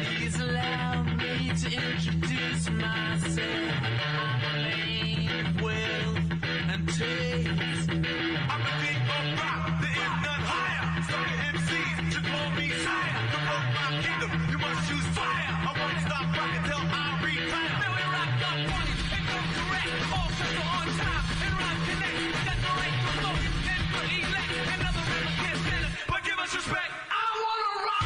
Please allow me to introduce myself. I'm a man of wealth and taste. I'm a king of rock, there is none higher. Sucker MCs should call me sire. To rock my kingdom, you must choose fire. I won't stop rocking till I retire. Then we rock up funny and go correct. All sets are on time and rhyme connect. Decorate the flow and put elect. Another rapper can't stand it, but give us respect. I wanna rock.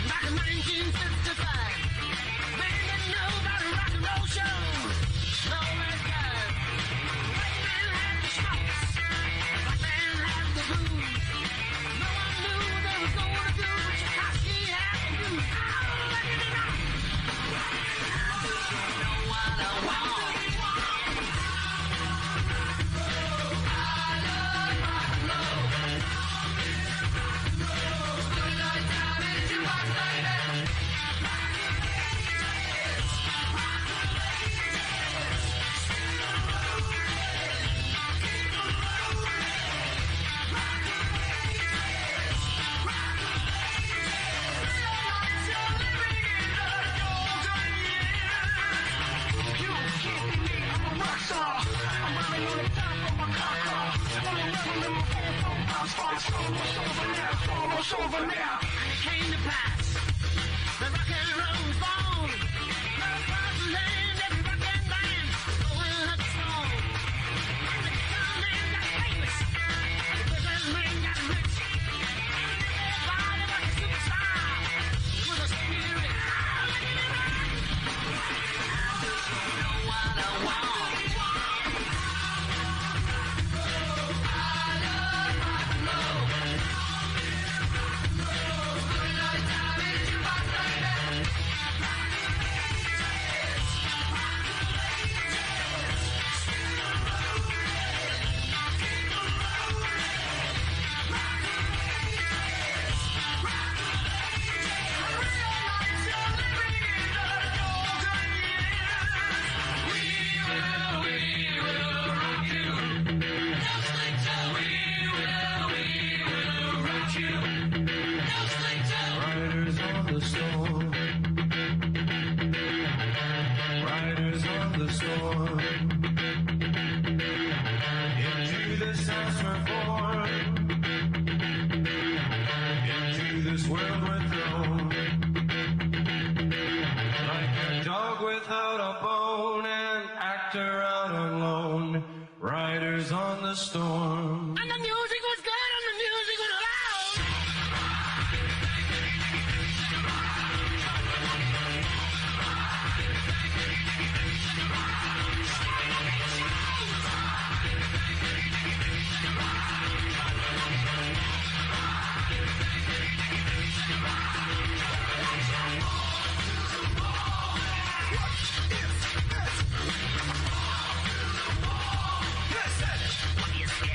Back in 1955, man didn't know about a rock and roll show. No man guys. White man had the smokes, black man had the blues. No one knew they was gonna do what Tchaikovsky had to do. Oh, let it out. You know what I want. Over now, it came to pass. The rock and roll was born. Love across the land, every rock and band going up the song. And the guitar man got famous, the business man got rich. Everybody was a superstar with a spirit. You know what I want. Riders on the storm. Riders on the storm. Into this house we're born. Into this world we're thrown. Like a dog without a bone, an actor out on loan. Riders on the storm. And the music was good and the music was loud. What do you say?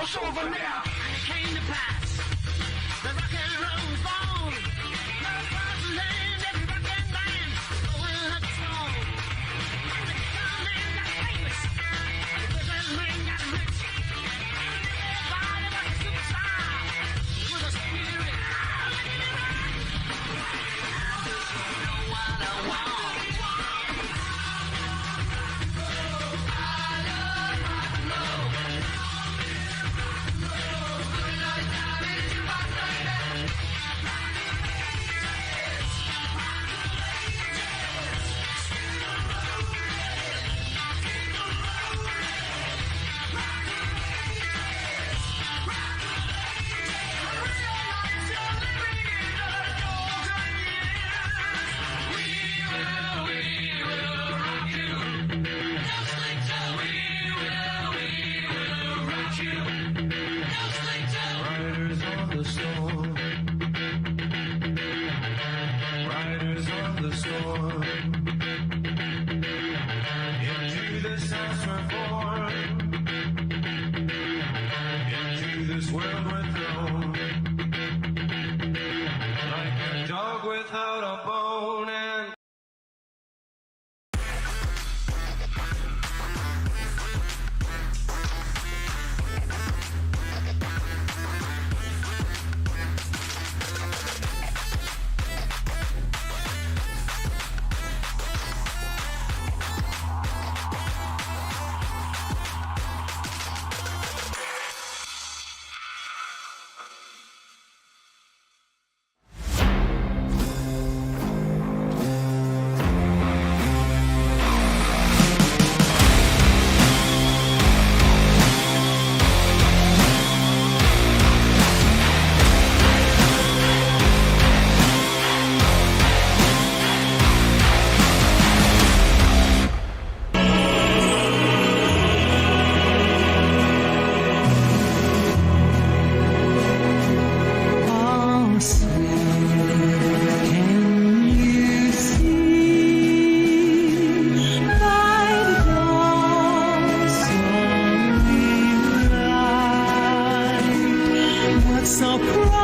It's over now. It came to pass. The rock and roll's born. Love across the land, every rock and band going up strong. And the guitar man got famous. The business man got rich. And everybody was a superstar with a spirit. Know what I want. Riders on the storm. Riders on the storm. Into this house we're born. Into this world we're thrown. Like a dog without a bone and so proud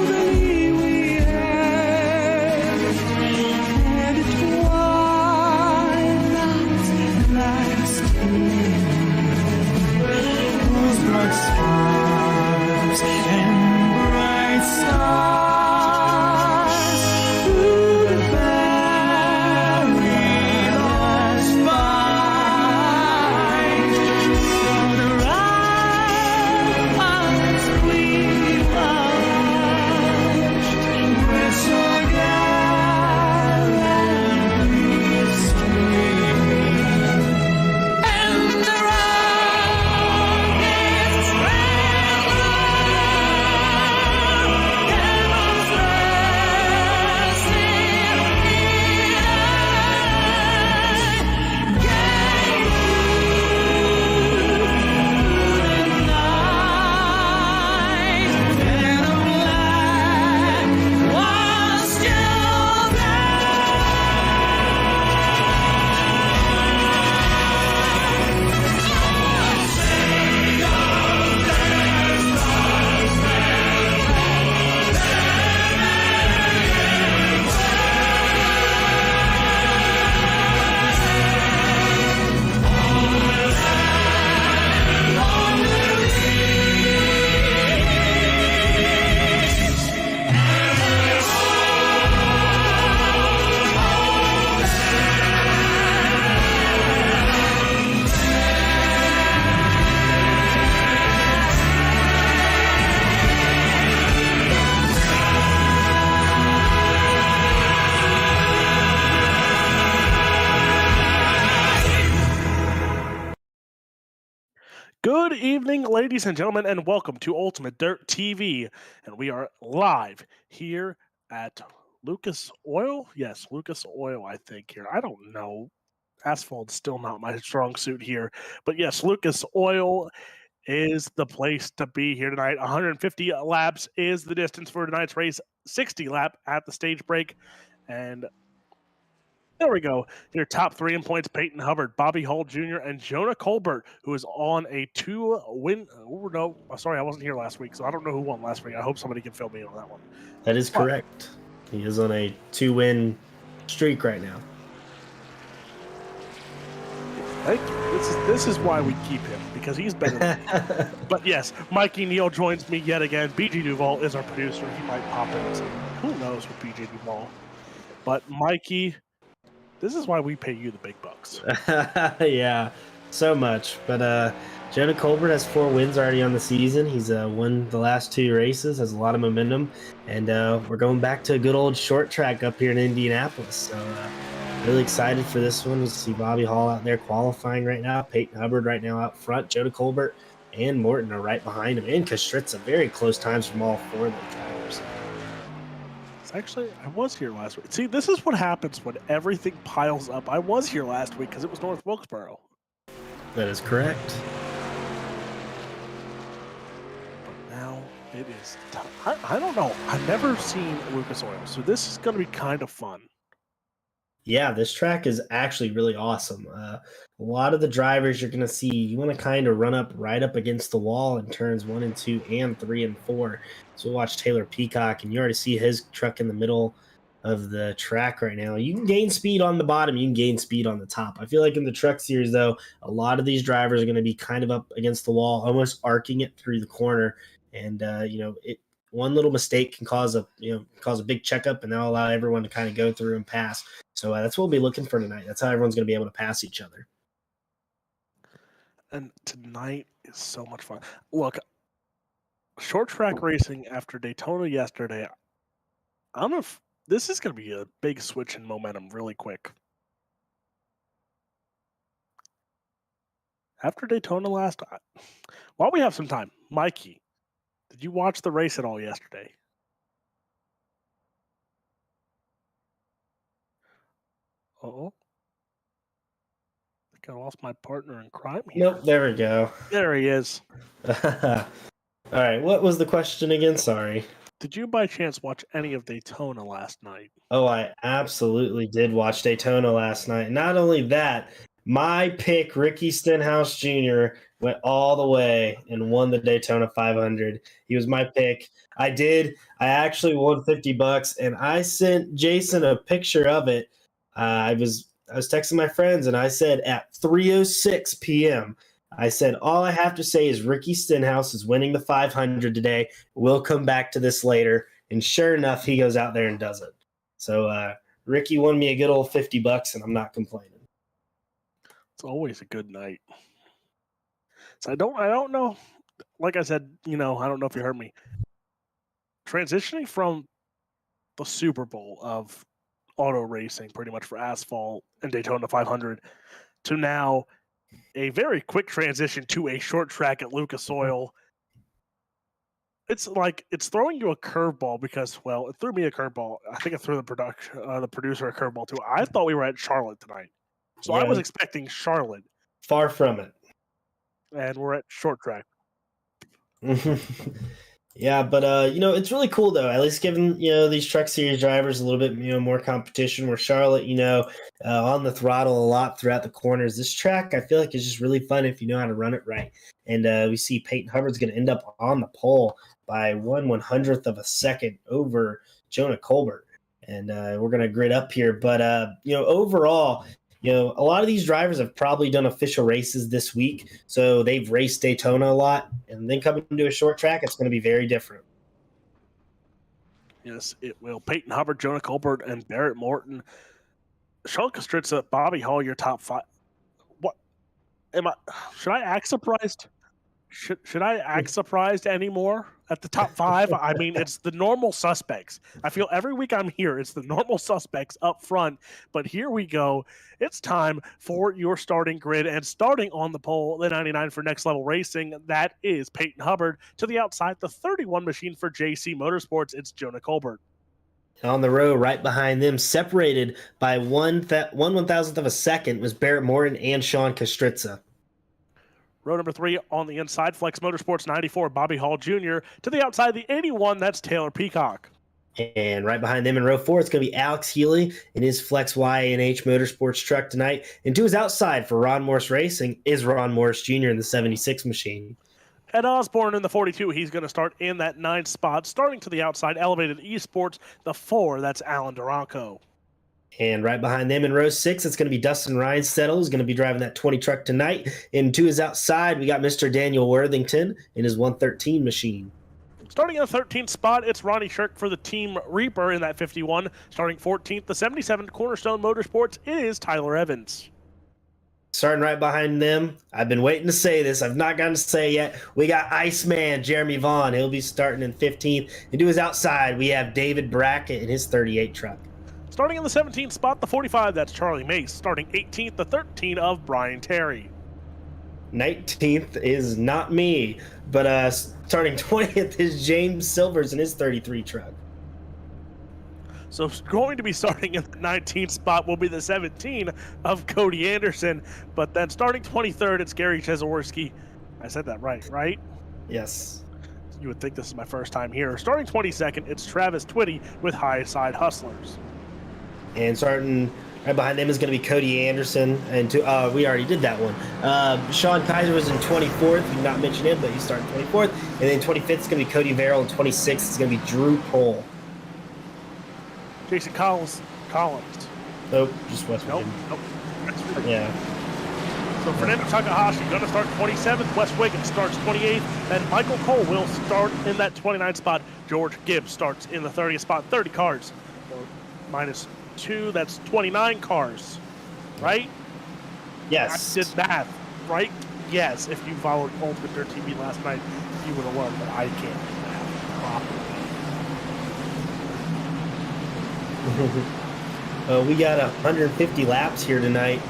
that we had, and it twilight last those bright sparks and bright stars through the perilous fight for the ramparts we watched were so gallantly streaming, and the rockets trembled Good evening, ladies and gentlemen, and welcome to Ultimate Dirt TV. And we are live here at Lucas Oil. Yes, Lucas Oil, I think here. I don't know. Asphalt's still not my strong suit here. But yes, Lucas Oil is the place to be here tonight. 150 laps is the distance for tonight's race, 60 lap at the stage break. And there we go. Your top three in points: Peyton Hubbard, Bobby Hull Jr., and Jonah Colbert, who is on a two-win. Oh, no, sorry, I wasn't here last week, so I don't know who won last week. I hope somebody can fill me in on that one. That is But- correct. He is on a 2-win streak right now. Thank you. This is why we keep him, because he's better than me. But yes, Mikey Neal joins me yet again. BG Duval is our producer. He might pop in. So who knows with BG Duval? But Mikey, this is why we pay you the big bucks. Yeah, so much. But Jonah Colbert has 4 wins already on the season. He's won the last 2 races, has a lot of momentum. And we're going back to a good old short track up here in Indianapolis. So really excited for this one. We see Bobby Hall out there qualifying right now. Peyton Hubbard right now out front. Jonah Colbert and Morton are right behind him. And Kostritza, very close times from all 4 of the drivers. Actually, I was here last week. See, this is what happens when everything piles up. I was here last week because it was North Wilkesboro. That is correct. But now it is time. I don't know. I've never seen Lucas Oil, so this is going to be kind of fun. Yeah, this track is actually really awesome. A lot of the drivers you're going to see, you want to kind of run up right up against the wall in turns 1 and 2 and 3 and 4. So we'll watch Taylor Peacock, and you already see his truck in the middle of the track right now. You can gain speed on the bottom, you can gain speed on the top. I feel like in the truck series, though, a lot of these drivers are going to be kind of up against the wall, almost arcing it through the corner. And, one little mistake can cause a big checkup, and that'll allow everyone to kind of go through and pass. So that's what we'll be looking for tonight. That's how everyone's going to be able to pass each other. And tonight is so much fun. Look, short track racing after Daytona yesterday, I don't know if this is going to be a big switch in momentum really quick. After Daytona while we have some time, Mikey, did you watch the race at all yesterday? Uh-oh. I think I lost my partner in crime here. Nope, there we go. There he is. All right, what was the question again? Sorry. Did you by chance watch any of Daytona last night? Oh, I absolutely did watch Daytona last night. Not only that, my pick, Ricky Stenhouse Jr., went all the way and won the Daytona 500. He was my pick. I actually won $50, and I sent Jason a picture of it. I was texting my friends, and I said at 3:06 p.m., I said, all I have to say is Ricky Stenhouse is winning the 500 today. We'll come back to this later. And sure enough, he goes out there and does it. So Ricky won me a good old $50, and I'm not complaining. It's always a good night. So I don't know. Like I said, I don't know if you heard me. Transitioning from the Super Bowl of auto racing, pretty much for asphalt and Daytona 500, to now a very quick transition to a short track at Lucas Oil. It's like it's throwing you a curveball because, well, it threw me a curveball. I think it threw the producer a curveball too. I thought we were at Charlotte tonight, so I Yeah. was expecting Charlotte, Far from it. and we're at short track. Yeah, but it's really cool though. At least giving these truck series drivers a little bit more competition. Where Charlotte, on the throttle a lot throughout the corners. This track I feel like is just really fun if you know how to run it right. And we see Peyton Hubbard's going to end up on the pole by 1/100th of a second over Jonah Colbert. And we're going to grid up here, but overall. A lot of these drivers have probably done official races this week, so they've raced Daytona a lot, and then coming to a short track, it's going to be very different. Yes, it will. Peyton Hubbard, Jonah Colbert, and Barrett Morton. Sean Kostritza, Bobby Hall, your top 5. What? Should I act surprised? Should I act surprised anymore at the top five? I mean, it's the normal suspects. I feel every week I'm here, it's the normal suspects up front. But here we go. It's time for your starting grid. And starting on the pole, the 99 for Next Level Racing, that is Peyton Hubbard. To the outside, the 31 machine for JC Motorsports, it's Jonah Colbert. On the row, right behind them, separated by one 1/1000th of a second, was Barrett Morton and Sean Kostritza. Row number 3 on the inside, Flex Motorsports 94, Bobby Hall Jr. To the outside, the 81, that's Taylor Peacock. And right behind them in row 4, it's going to be Alex Healy in his Flex YNH Motorsports truck tonight. And to his outside for Ron Morris Racing is Ron Morris Jr. in the 76 machine. Ed Osborne in the 42, he's going to start in that 9th spot. Starting to the outside, Elevated Esports, the 4, that's Alan Duranco. And right behind them in row 6, it's going to be Dustin Reinsettle, who's going to be driving that 20 truck tonight. And to his outside, we got Mr. Daniel Worthington in his 113 machine. Starting in the 13th spot, it's Ronnie Shirk for the Team Reaper in that 51. Starting 14th, the 77 Cornerstone Motorsports, it is Tyler Evans. Starting right behind them, I've been waiting to say this. I've not gotten to say it yet. We got Iceman Jeremy Vaughn. He'll be starting in 15th. And to his outside, we have David Brackett in his 38 truck. Starting in the 17th spot, the 45, that's Charlie Mace. Starting 18th, the 13 of Brian Terry. 19th is not me, but starting 20th is James Silvers in his 33 truck. So going to be starting in the 19th spot will be the 17 of Cody Anderson. But then starting 23rd, it's Gary Chesaworski. I said that right? Yes. You would think this is my first time here. Starting 22nd, it's Travis Twitty with High Side Hustlers. And starting right behind them is going to be Cody Anderson. And we already did that one. Sean Kaiser was in 24th. We did not mention him, but he's starting 24th. And then 25th is going to be Cody Verrill. And 26th is going to be Drew Pohl. Jason Collins. Nope, just West Nope. Wiggin. Yeah. So Fernando Takahashi going to start 27th. Wes Wiggins starts 28th. And Michael Cole will start in that 29th spot. George Gibbs starts in the 30th spot. 30 cars. So minus 2, that's 29 cars. Right? Yes. I did math, right? Yes. If you followed Ultimate Dirt TV last night, you would have learned that I can't do math properly. We got 150 laps here tonight,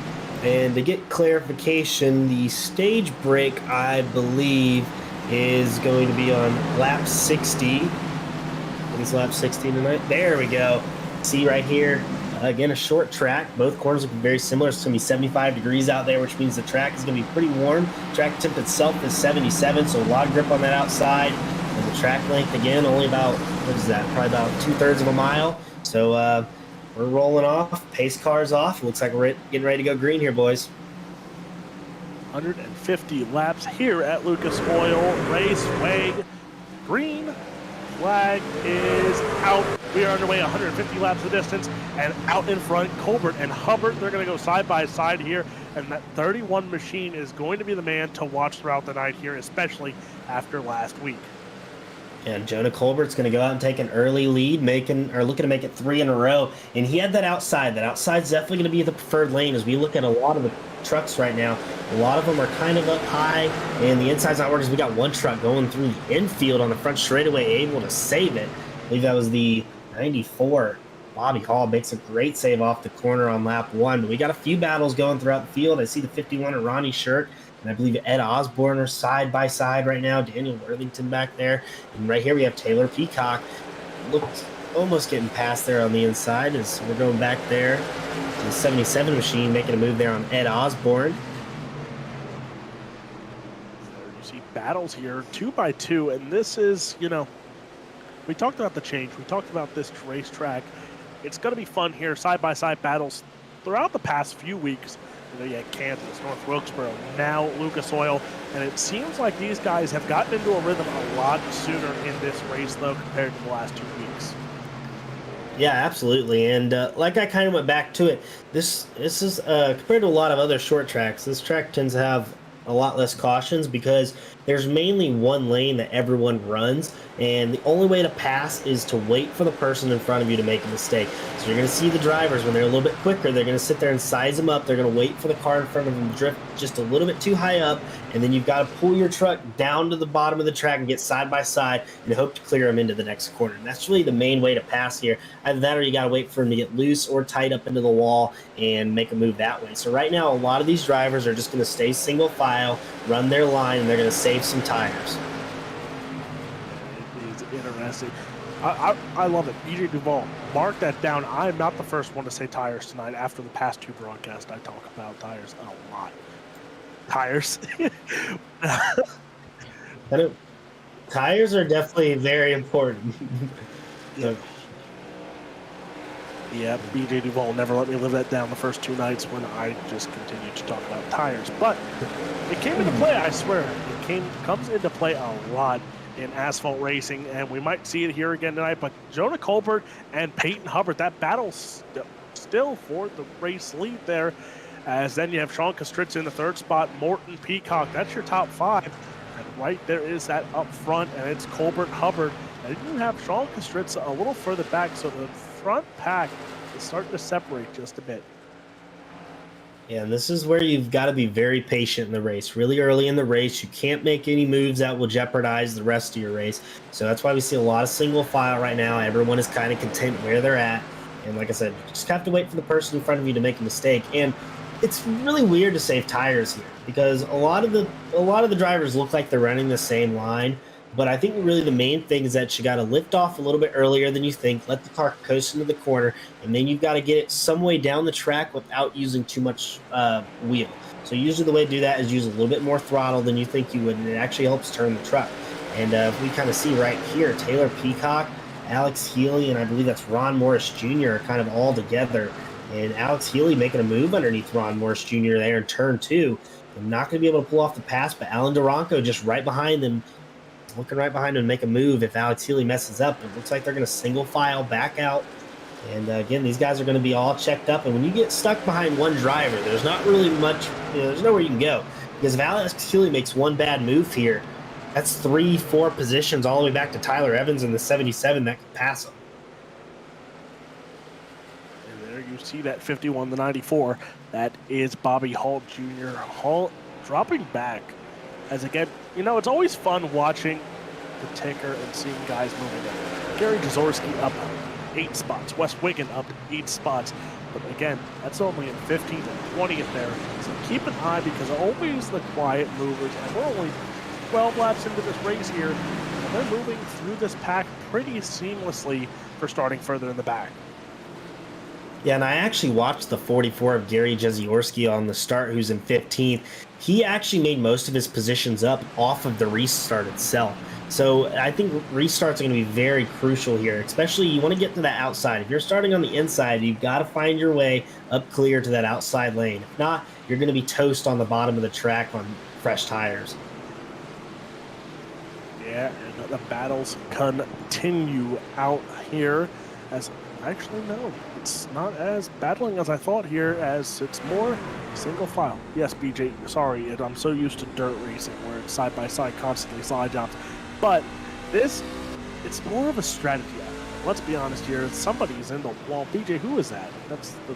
and to get clarification, the stage break, I believe, is going to be on lap 60. It's lap 60 tonight. There we go. See right here, again, a short track. Both corners look very similar. It's going to be 75 degrees out there, which means the track is going to be pretty warm. Track temp itself is 77, so a lot of grip on that outside. And the track length, again, only about, what is that, probably about 2/3 of a mile. So we're rolling off. Pace car's off. Looks like we're getting ready to go green here, boys. 150 laps here at Lucas Oil Raceway. Green flag is out. We are underway 150 laps of distance, and out in front, Colbert and Hubbard, they're going to go side by side here, and that 31 machine is going to be the man to watch throughout the night here, especially after last week. And Jonah Colbert's going to go out and take an early lead, looking to make it 3 in a row. And he had that outside. That outside's definitely going to be the preferred lane. As we look at a lot of the trucks right now, a lot of them are kind of up high, and the inside's not working. We got one truck going through the infield on the front straightaway, able to save it. I believe that was the 94. Bobby Hall makes a great save off the corner on lap 1. But we got a few battles going throughout the field. I see the 51 and Ronnie Shirk. And I believe Ed Osborne are side by side right now. Daniel Worthington back there. And right here we have Taylor Peacock. Looks almost getting past there on the inside as we're going back there to the 77 machine, making a move there on Ed Osborne. You see battles here, 2 by 2, and this is, we talked about the change. We talked about this racetrack. It's going to be fun here, side-by-side battles throughout the past few weeks. You had Kansas, North Wilkesboro, now Lucas Oil, and it seems like these guys have gotten into a rhythm a lot sooner in this race, though, compared to the last 2 weeks. Yeah, absolutely. And like I kind of went back to it, this is compared to a lot of other short tracks, this track tends to have a lot less cautions because there's mainly one lane that everyone runs, And the only way to pass is to wait for the person in front of you to make a mistake. So you're going to see the drivers, when they're a little bit quicker, they're going to sit there and size them up. They're going to wait for the car in front of them to drift just a little bit too high up, and then you've got to pull your truck down to the bottom of the track and get side by side and hope to clear them into the next corner. And that's really the main way to pass here. Either that or you got to wait for them to get loose or tight up into the wall and make a move that way. So right now, a lot of these drivers are just going to stay single file, run their line, and they're going to save some tires. It is interesting. I love it. BJ Duvall, mark that down. I'm not the first one to say tires tonight. After the past two broadcasts, I talk about tires a lot. Tires. Tires are definitely very important. So, yeah, BJ Duvall never let me live that down the first two nights when I just continued to talk about tires. But it came into play, I swear. It comes into play a lot in asphalt racing, and we might see it here again tonight. But Jonah Colbert and Peyton Hubbard, that battle still for the race lead there. As then you have Sean Kostritz in the third spot, Morton Peacock. That's your top five. And right there is that up front, and it's Colbert Hubbard. And you have Sean Kostritz a little further back, so the front pack is starting to separate just a bit. Yeah, and this is where you've got to be very patient in the race. Really early in the race, you can't make any moves that will jeopardize the rest of your race. So that's why we see a lot of single file right now. Everyone is kind of content where they're at. And like I said, you just have to wait for the person in front of you to make a mistake. And it's really weird to save tires here because a lot of the drivers look like they're running the same line. But I think really the main thing is that you got to lift off a little bit earlier than you think, let the car coast into the corner, and then you've got to get it some way down the track without using too much wheel. So usually the way to do that is use a little bit more throttle than you think you would, and it actually helps turn the truck. And we kind of see right here, Taylor Peacock, Alex Healy, and I believe that's Ron Morris Jr. are kind of all together. And Alex Healy making a move underneath Ron Morris Jr. there in turn two. I'm not going to be able to pull off the pass, but Alan Duranco just right behind them, looking right behind him to make a move if Alex Healy messes up. It looks like they're going to single file back out. And again, these guys are going to be all checked up. And when you get stuck behind one driver, there's not really much, there's nowhere you can go. Because if Alex Healy makes one bad move here, that's 3-4 positions all the way back to Tyler Evans in the 77 that can pass him. And there you see that 51 to 94. That is Bobby Hall Jr. Hall dropping back. As again, it's always fun watching the ticker and seeing guys moving up. Gary Jazorski up 8 spots. Wes Wiggin up 8 spots. But again, that's only in 15th and 20th there. So keep an eye because always the quiet movers. And we're only 12 laps into this race here. And they're moving through this pack pretty seamlessly for starting further in the back. Yeah, and I actually watched the 44 of Gary Jeziorsky on the start, who's in 15th. He actually made most of his positions up off of the restart itself. So I think restarts are going to be very crucial here, especially you want to get to that outside. If you're starting on the inside, you've got to find your way up clear to that outside lane. If not, you're going to be toast on the bottom of the track on fresh tires. Yeah, and the battles continue out here as actually no, it's not as battling as I thought here, as it's more single file. Yes, BJ, sorry, I'm so used to dirt racing where it's side by side, constantly slide jumps. But this, it's more of a strategy. Let's be honest here. Somebody's in the wall. BJ, who is that? That's the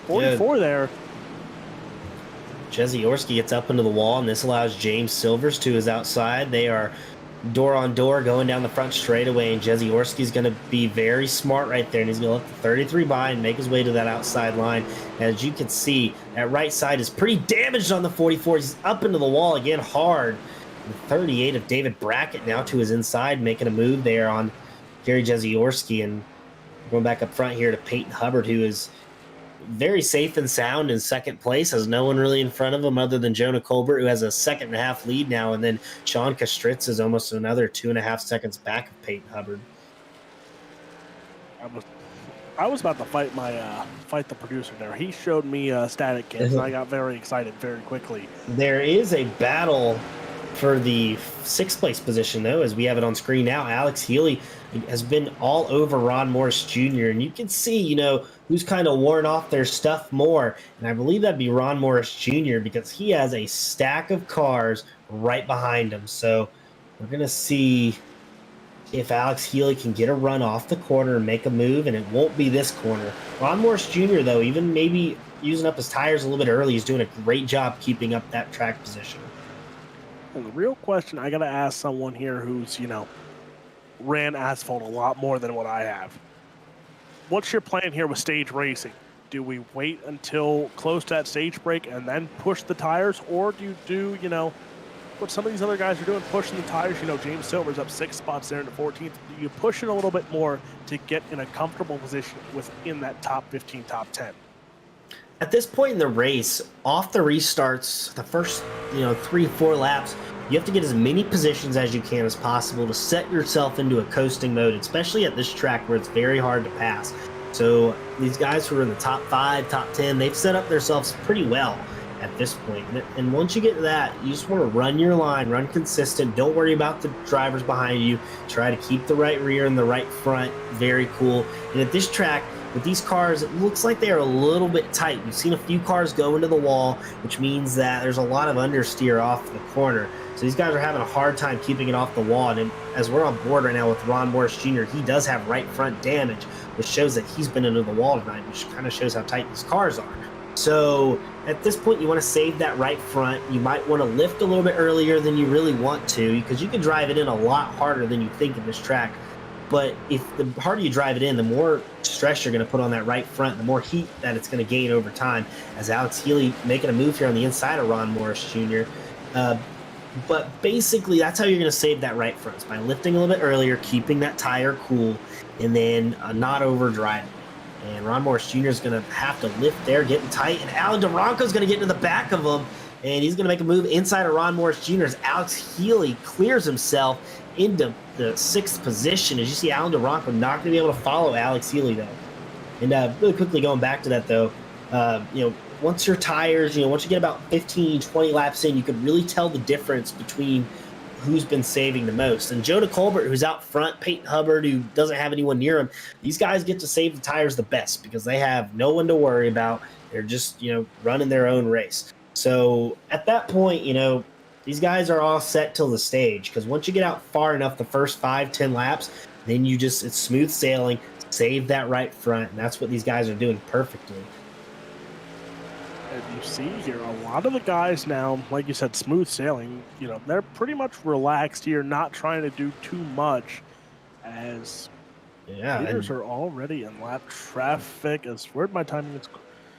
44 there. Jeziorsky gets up into the wall, and this allows James Silvers to his outside. They are door on door going down the front straightaway, and Jeziorsky's going to be very smart right there, and he's going to let the 33 by and make his way to that outside line. As you can see, that right side is pretty damaged on the 44. He's up into the wall again hard. The 38 of David Brackett now to his inside, making a move there on Gary Jeziorsky, and going back up front here to Peyton Hubbard, who is very safe and sound in second place, has no one really in front of him other than Jonah Colbert, who has a 2.5 lead now, and then Sean Kostritz is almost another 2.5 seconds back of Peyton Hubbard. I was about to fight the producer there. He showed me static kits, and I got very excited very quickly. There is a battle for the 6th place position, though, as we have it on screen now. Alex Healy has been all over Ron Morris Jr., and you can see, who's kind of worn off their stuff more. And I believe that'd be Ron Morris Jr. because he has a stack of cars right behind him. So we're going to see if Alex Healy can get a run off the corner and make a move, and it won't be this corner. Ron Morris Jr., though, even maybe using up his tires a little bit early, he's doing a great job keeping up that track position. And the real question I got to ask someone here who's, ran asphalt a lot more than what I have. What's your plan here with stage racing? Do we wait until close to that stage break and then push the tires? Or do you do, what some of these other guys are doing, pushing the tires? James Silver's up 6 spots there in the 14th. Do you push it a little bit more to get in a comfortable position within that top 15, top 10? At this point in the race, off the restarts, the first 3-4 laps, you have to get as many positions as you can as possible to set yourself into a coasting mode, especially at this track where it's very hard to pass. So these guys who are in the top 5, top 10, they've set up themselves pretty well at this point. And once you get to that, you just want to run your line, run consistent. Don't worry about the drivers behind you. Try to keep the right rear and the right front. Very cool. And at this track, with these cars, it looks like they are a little bit tight. We've seen a few cars go into the wall, which means that there's a lot of understeer off the corner. So these guys are having a hard time keeping it off the wall. And as we're on board right now with Ron Morris Jr., he does have right front damage, which shows that he's been into the wall tonight, which kind of shows how tight these cars are. So at this point, you want to save that right front. You might want to lift a little bit earlier than you really want to, because you can drive it in a lot harder than you think in this track. But if the harder you drive it in, the more stress you're going to put on that right front, the more heat that it's going to gain over time. As Alex Healy making a move here on the inside of Ron Morris Jr. But basically, that's how you're going to save that right front, is by lifting a little bit earlier, keeping that tire cool, and then not overdriving. And Ron Morris Jr. is going to have to lift there, getting tight, and Alan DeRonco is going to get into the back of him, and he's going to make a move inside of Ron Morris Jr. as Alex Healy clears himself into the 6th position. As you see, Alan DeRonco not going to be able to follow Alex Healy, though. And really quickly going back to that, though, once your tires, once you get about 15, 20 laps in, you could really tell the difference between who's been saving the most. And Jonah Colbert, who's out front, Peyton Hubbard, who doesn't have anyone near him, these guys get to save the tires the best because they have no one to worry about. They're just, running their own race. So at that point, these guys are all set till the stage, because once you get out far enough, the first 5-10 laps, then it's smooth sailing, save that right front, and that's what these guys are doing perfectly. And you see here, a lot of the guys now, like you said, smooth sailing, they're pretty much relaxed here, not trying to do too much, as leaders are already in lap traffic. Where'd my timing is?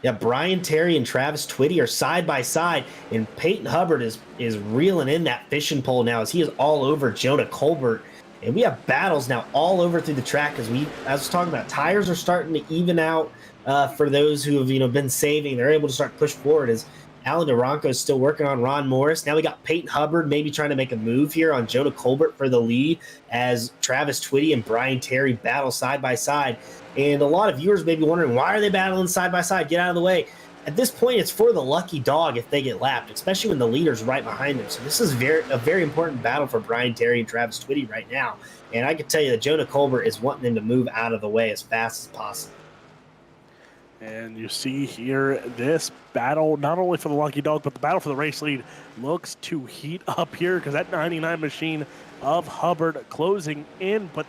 Yeah, Brian Terry and Travis Twitty are side by side, and Peyton Hubbard is reeling in that fishing pole now as he is all over Jonah Colbert. And we have battles now all over through the track as I was talking about, tires are starting to even out for those who have been saving. They're able to start to push forward as Alan DeRonco is still working on Ron Morris. Now we got Peyton Hubbard maybe trying to make a move here on Jonah Colbert for the lead as Travis Twitty and Brian Terry battle side by side. And a lot of viewers may be wondering, why are they battling side by side? Get out of the way. At this point, it's for the lucky dog if they get lapped, especially when the leader's right behind them. So this is a very important battle for Brian Terry and Travis Twitty right now. And I can tell you that Jonah Colbert is wanting them to move out of the way as fast as possible. And you see here, this battle, not only for the lucky dog, but the battle for the race lead looks to heat up here, because that 99 machine of Hubbard closing in. But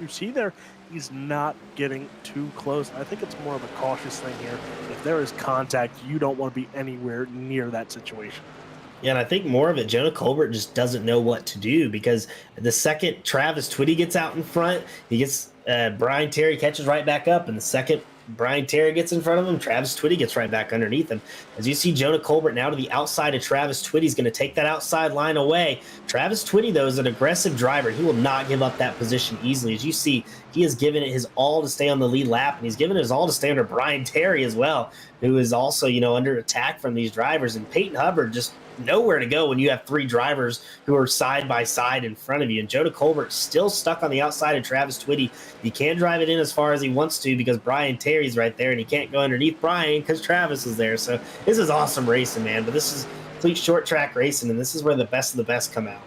you see there, he's not getting too close. I think it's more of a cautious thing here. If there is contact, you don't want to be anywhere near that situation. Yeah, and I think more of it, Jonah Colbert just doesn't know what to do, because the second Travis Twitty gets out in front, he gets Brian Terry catches right back up, and the second Brian Terry gets in front of him, Travis Twitty gets right back underneath him. As you see, Jonah Colbert now to the outside of Travis Twitty. He's going to take that outside line away. Travis Twitty, though, is an aggressive driver. He will not give up that position easily. As you see, he has given it his all to stay on the lead lap, and he's given it his all to stay under Brian Terry as well, who is also, under attack from these drivers. And Peyton Hubbard just nowhere to go when you have 3 drivers who are side by side in front of you. And Jonah Colbert still stuck on the outside of Travis Twitty. He can't drive it in as far as he wants to because Brian Terry's right there, and he can't go underneath Brian because Travis is there. So this is awesome racing, man. But this is complete short track racing, and this is where the best of the best come out.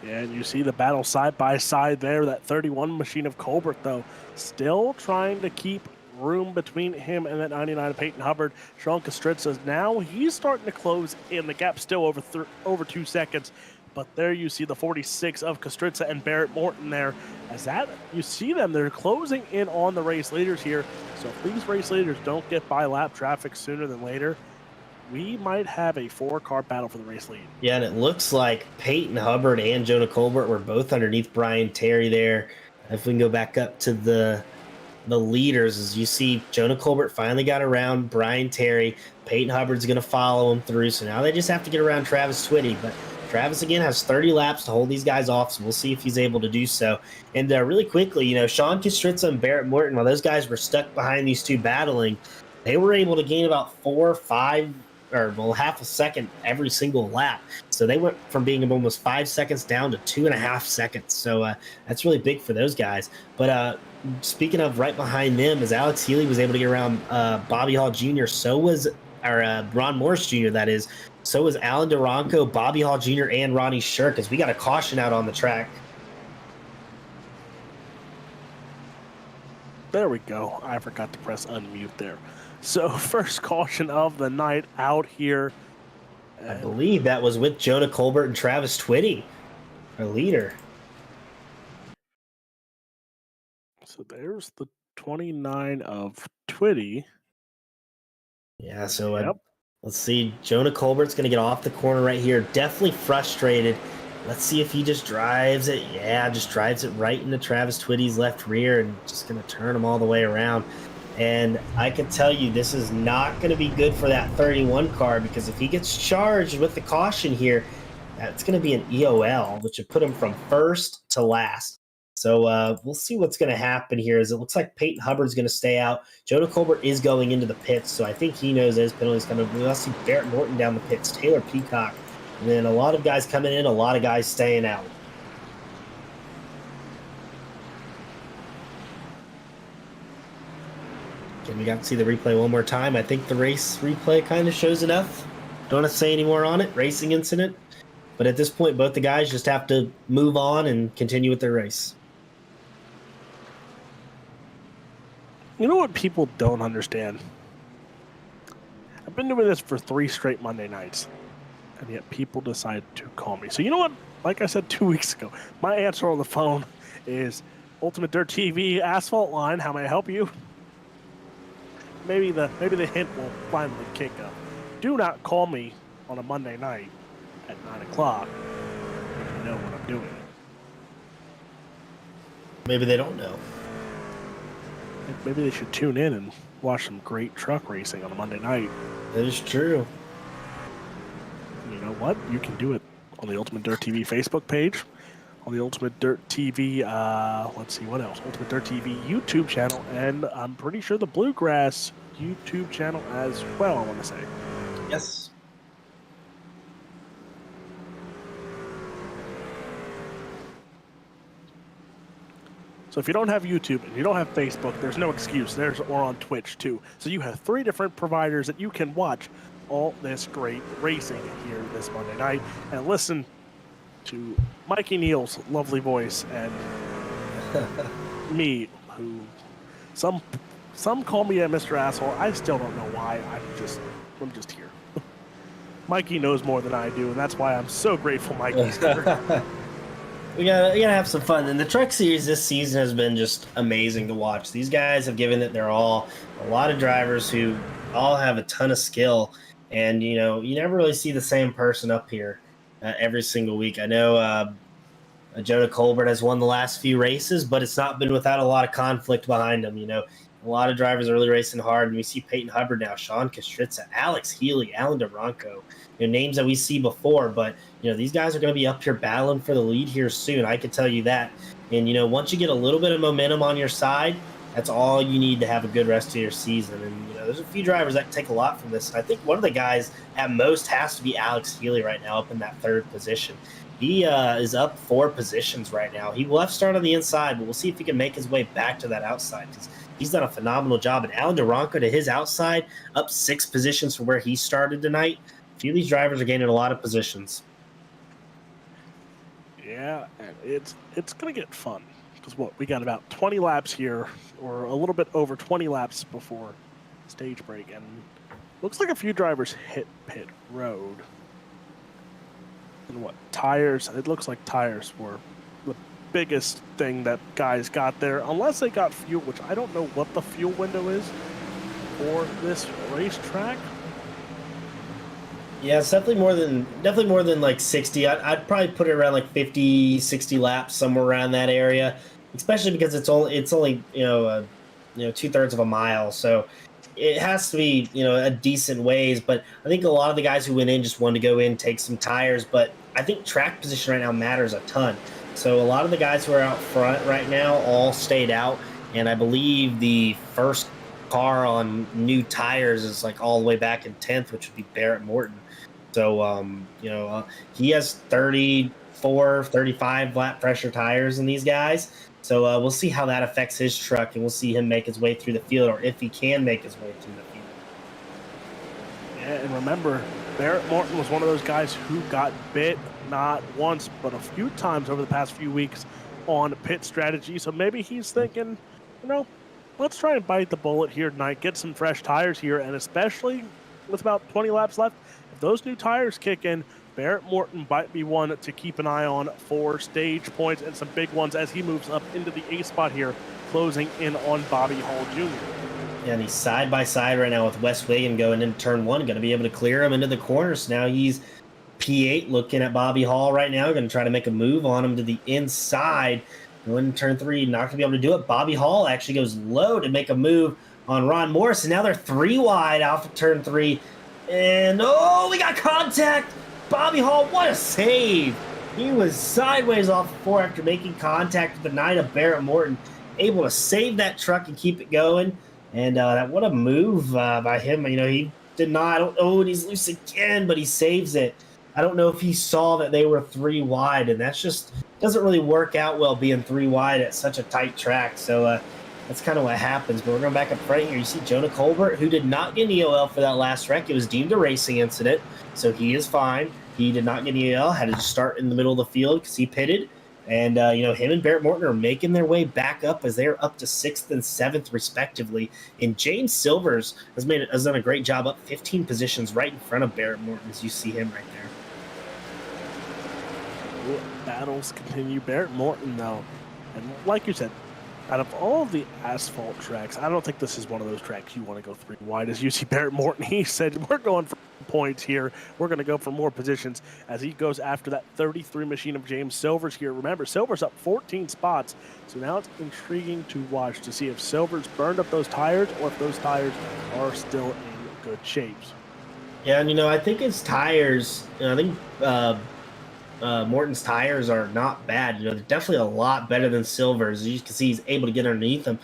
And you see the battle side by side there. That 31 machine of Colbert, though, still trying to keep room between him and that 99 of Peyton Hubbard. Sean Kastritz says now he's starting to close in. The gap still over 2 seconds. But there you see the 46 of Kostritza and Barrett Morton there. As that, you see them, they're closing in on the race leaders here. So if these race leaders don't get by lap traffic sooner than later, we might have a 4-car battle for the race lead. Yeah, and it looks like Peyton Hubbard and Jonah Colbert were both underneath Brian Terry there. If we can go back up to the leaders, as you see, Jonah Colbert finally got around Brian Terry. Peyton Hubbard's going to follow him through. So now they just have to get around Travis Twitty. But Travis, again, has 30 laps to hold these guys off, so we'll see if he's able to do so. And really quickly, Sean Kostritza and Barrett Morton, while those guys were stuck behind these two battling, they were able to gain about 4 or 5 half a second every single lap. So they went from being almost 5 seconds down to 2.5 seconds. So that's really big for those guys. But speaking of right behind them, as Alex Healy was able to get around Bobby Hall Jr., so was Ron Morris Jr., that is. So was Alan Duranko, Bobby Hall Jr., and Ronnie Shirk, as we got a caution out on the track. There we go. I forgot to press unmute there. So first caution of the night out here. I believe that was with Jonah Colbert and Travis Twitty, our leader. So there's the 29 of Twitty. Yeah, so Yep. let's see. Jonah Colbert's going to get off the corner right here. Definitely frustrated. Let's see if he just drives it. Yeah, just drives it right into Travis Twitty's left rear and just going to turn him all the way around. And I can tell you, this is not going to be good for that 31 car, because if he gets charged with the caution here, that's going to be an EOL, which would put him from first to last. So we'll see what's going to happen here. As it looks like Peyton Hubbard's going to stay out. Jonah Colbert is going into the pits, so I think he knows his penalty's coming. We'll see Barrett Morton down the pits, Taylor Peacock, and then a lot of guys coming in, a lot of guys staying out. And we got to see the replay one more time. I think the race replay kind of shows enough. Don't want to say any more on it. Racing incident. But at this point, both the guys just have to move on and continue with their race. You know what people don't understand? I've been doing this for 3 straight Monday nights, and yet people decide to call me. So you know what? Like I said 2 weeks ago, my answer on the phone is Ultimate Dirt TV Asphalt Line. How may I help you? Maybe the hint will finally kick up. Do not call me on a Monday night at 9 o'clock if you know what I'm doing. Maybe they don't know. Maybe they should tune in and watch some great truck racing on a Monday night. That is true. You know what? You can do it on the Ultimate Dirt TV Facebook page, on the Ultimate Dirt TV, let's see, what else? Ultimate Dirt TV YouTube channel, and I'm pretty sure the Bluegrass YouTube channel as well, I want to say. Yes. So if you don't have YouTube and you don't have Facebook, there's no excuse. Or on Twitch too. So you have 3 different providers that you can watch all this great racing here this Monday night and listen to Mikey Neal's lovely voice and me, who some call me a Mr. Asshole. I still don't know why. I'm just here. Mikey knows more than I do, and that's why I'm so grateful Mikey's here. We gotta have some fun. And the truck series this season has been just amazing to watch. These guys have given it their all. A lot of drivers who all have a ton of skill. And, you never really see the same person up here every single week. I know Jonah Colbert has won the last few races, but it's not been without a lot of conflict behind him. A lot of drivers are really racing hard, and we see Peyton Hubbard now, Sean Kostritza, Alex Healy, Alan Duranko, names that we see before. But, these guys are going to be up here battling for the lead here soon. I can tell you that. And, once you get a little bit of momentum on your side, that's all you need to have a good rest of your season. And, there's a few drivers that take a lot from this. And I think one of the guys at most has to be Alex Healy right now up in that 3rd position. He is up 4 positions right now. He will have to start on the inside, but we'll see if he can make his way back to that outside, because he's done a phenomenal job. And Alan Duranko to his outside, up 6 positions from where he started tonight. A few of these drivers are gaining a lot of positions. Yeah, and it's going to get fun. Because we got about 20 laps here, or a little bit over 20 laps before stage break, and looks like a few drivers hit pit road. And what tires? It looks like tires were the biggest thing that guys got there, unless they got fuel, which I don't know what the fuel window is for this racetrack. Yeah, it's definitely more than like 60. I'd probably put it around like 50, 60 laps, somewhere around that area. Especially because it's only 2/3 of a mile, so it has to be a decent ways. But I think a lot of the guys who went in just wanted to go in, take some tires. But I think track position right now matters a ton. So a lot of the guys who are out front right now all stayed out, and I believe the first car on new tires is like all the way back in 10th, which would be Barrett Morton. So he has 34, 35 lap pressure tires in these guys. So we'll see how that affects his truck, and we'll see him make his way through the field, or if he can make his way through the field. Yeah, and remember, Barrett Morton was one of those guys who got bit not once, but a few times over the past few weeks on pit strategy. So maybe he's thinking, let's try and bite the bullet here tonight, get some fresh tires here, and especially with about 20 laps left, if those new tires kick in, Barrett Morton might be one to keep an eye on for stage points and some big ones as he moves up into the A spot here, closing in on Bobby Hall Jr. Yeah, and he's side by side right now with Wes Wiggin going into turn one, going to be able to clear him into the corners. Now he's P8 looking at Bobby Hall right now, going to try to make a move on him to the inside. Going into turn three, not going to be able to do it. Bobby Hall actually goes low to make a move on Ron Morris, and now they're 3 wide off of turn three. And we got contact! Bobby Hall, what a save! He was sideways off the 4 after making contact with the 9 of Barrett Morton, able to save that truck and keep it going. And what a move by him. He did not. And he's loose again, but he saves it. I don't know if he saw that they were 3 wide, and that's just doesn't really work out well being 3 wide at such a tight track. So that's kind of what happens. But we're going back up front here. You see Jonah Colbert, who did not get an EOL for that last wreck. It was deemed a racing incident, so he is fine. He did not get an EOL, had to start in the middle of the field because he pitted. And, him and Barrett Morton are making their way back up as they're up to 6th and 7th, respectively. And James Silvers has done a great job up 15 positions right in front of Barrett Morton, as you see him right there. Battles continue. Barrett Morton, though, and like you said, out of all of the asphalt tracks, I don't think this is one of those tracks you want to go 3 wide. As you see Barrett Morton, he said, we're going for points here. We're going to go for more positions as he goes after that 33 machine of James Silvers here. Remember, Silvers up 14 spots, so now it's intriguing to watch to see if Silvers burned up those tires or if those tires are still in good shapes. Yeah, and I think his tires, Morton's tires are not bad. They're definitely a lot better than Silver's. As you can see, he's able to get underneath them.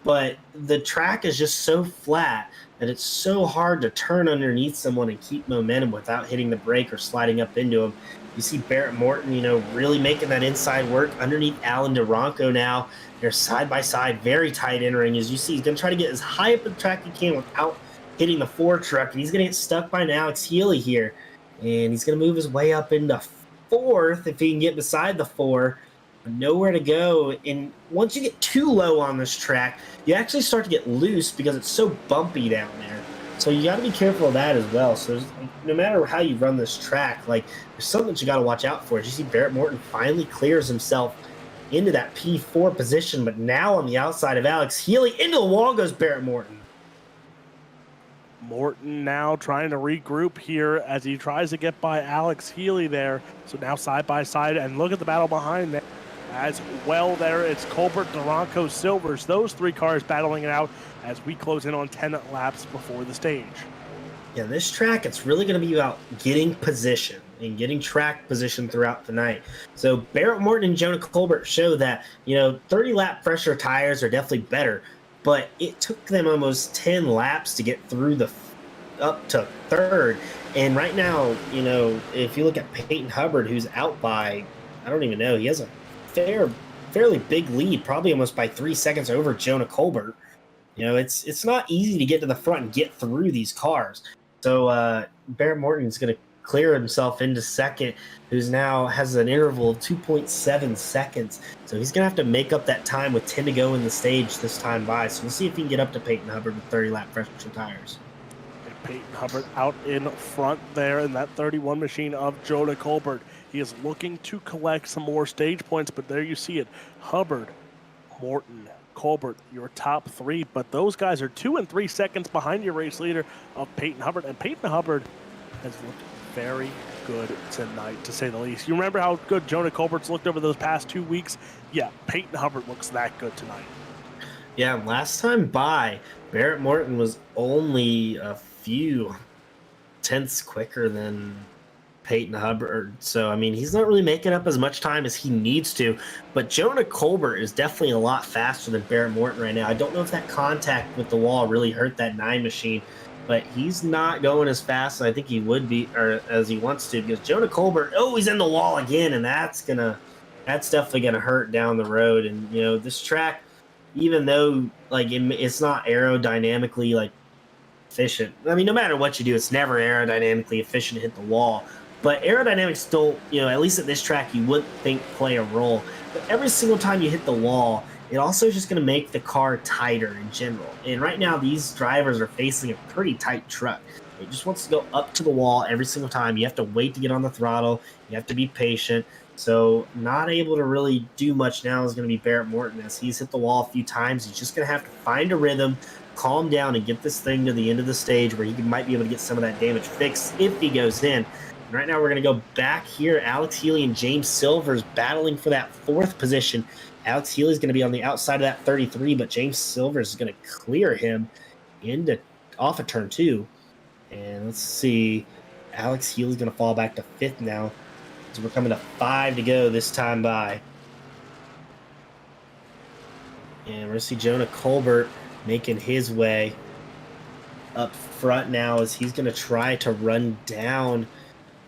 But the track is just so flat that it's so hard to turn underneath someone and keep momentum without hitting the brake or sliding up into him. You see Barrett Morton, really making that inside work underneath Alan Duranco now. They're side by side, very tight entering. As you see, he's going to try to get as high up the track he can without hitting the 4 truck. And he's going to get stuck by now. It's Healy here. And he's going to move his way up into 4th if he can get beside the 4. Nowhere to go. And once you get too low on this track, you actually start to get loose because it's so bumpy down there. So you got to be careful of that as well. So no matter how you run this track, there's something that you got to watch out for. As you see, Barrett Morton finally clears himself into that P4 position, but now on the outside of Alex Healy, into the wall goes Barrett Morton. Morton now trying to regroup here as he tries to get by Alex Healy there. So now side by side, and look at the battle behind there. As well there, it's Colbert, Duranco, Silvers. Those 3 cars battling it out as we close in on 10 laps before the stage. Yeah, this track, it's really going to be about getting position and getting track position throughout the night. So Barrett Morton and Jonah Colbert show that, 30-lap pressure tires are definitely better, but it took them almost 10 laps to get through up to 3rd. And right now, if you look at Peyton Hubbard, who's out by, I don't even know, he has a fairly big lead, probably almost by 3 seconds over Jonah Colbert. It's not easy to get to the front and get through these cars. So Barrett Morton's going to clear himself into 2nd, who's now has an interval of 2.7 seconds. So he's going to have to make up that time with 10 to go in the stage this time by. So we'll see if he can get up to Peyton Hubbard with 30-lap pressure tires. Peyton Hubbard out in front there in that 31 machine of Jonah Colbert. He is looking to collect some more stage points, but there you see it. Hubbard, Morton, Colbert, your top three, but those guys are 2 and 3 seconds behind your race leader of Peyton Hubbard, and Peyton Hubbard has looked very good tonight, to say the least. You remember how good Jonah Colbert's looked over those past 2 weeks? Yeah, Peyton Hubbard looks that good tonight. Yeah, last time by, Barrett Morton was only a few tenths quicker than Peyton Hubbard. So, I mean, he's not really making up as much time as he needs to. But Jonah Colbert is definitely a lot faster than Barrett Morton right now. I don't know if that contact with the wall really hurt that 9 machine, but he's not going as fast as I think he would be, or as he wants to, because Jonah Colbert, he's in the wall again, and that's definitely gonna hurt down the road. And this track, even though it's not aerodynamically efficient. I mean, no matter what you do, it's never aerodynamically efficient to hit the wall. But aerodynamics don't, at least at this track, you wouldn't think play a role. But every single time you hit the wall, it also is just going to make the car tighter in general. And right now, these drivers are facing a pretty tight truck. It just wants to go up to the wall every single time. You have to wait to get on the throttle. You have to be patient. So not able to really do much now is going to be Barrett Morton. As he's hit the wall a few times, he's just going to have to find a rhythm, calm down, and get this thing to the end of the stage where he might be able to get some of that damage fixed if he goes in. And right now we're going to go back here. Alex Healy and James Silvers battling for that 4th position. Alex Healy's going to be on the outside of that 33, but James Silvers is going to clear him off of turn 2. And let's see. Alex Healy's going to fall back to 5th now. So we're coming to 5 to go this time by. And we're going to see Jonah Colbert making his way up front now as he's going to try to run down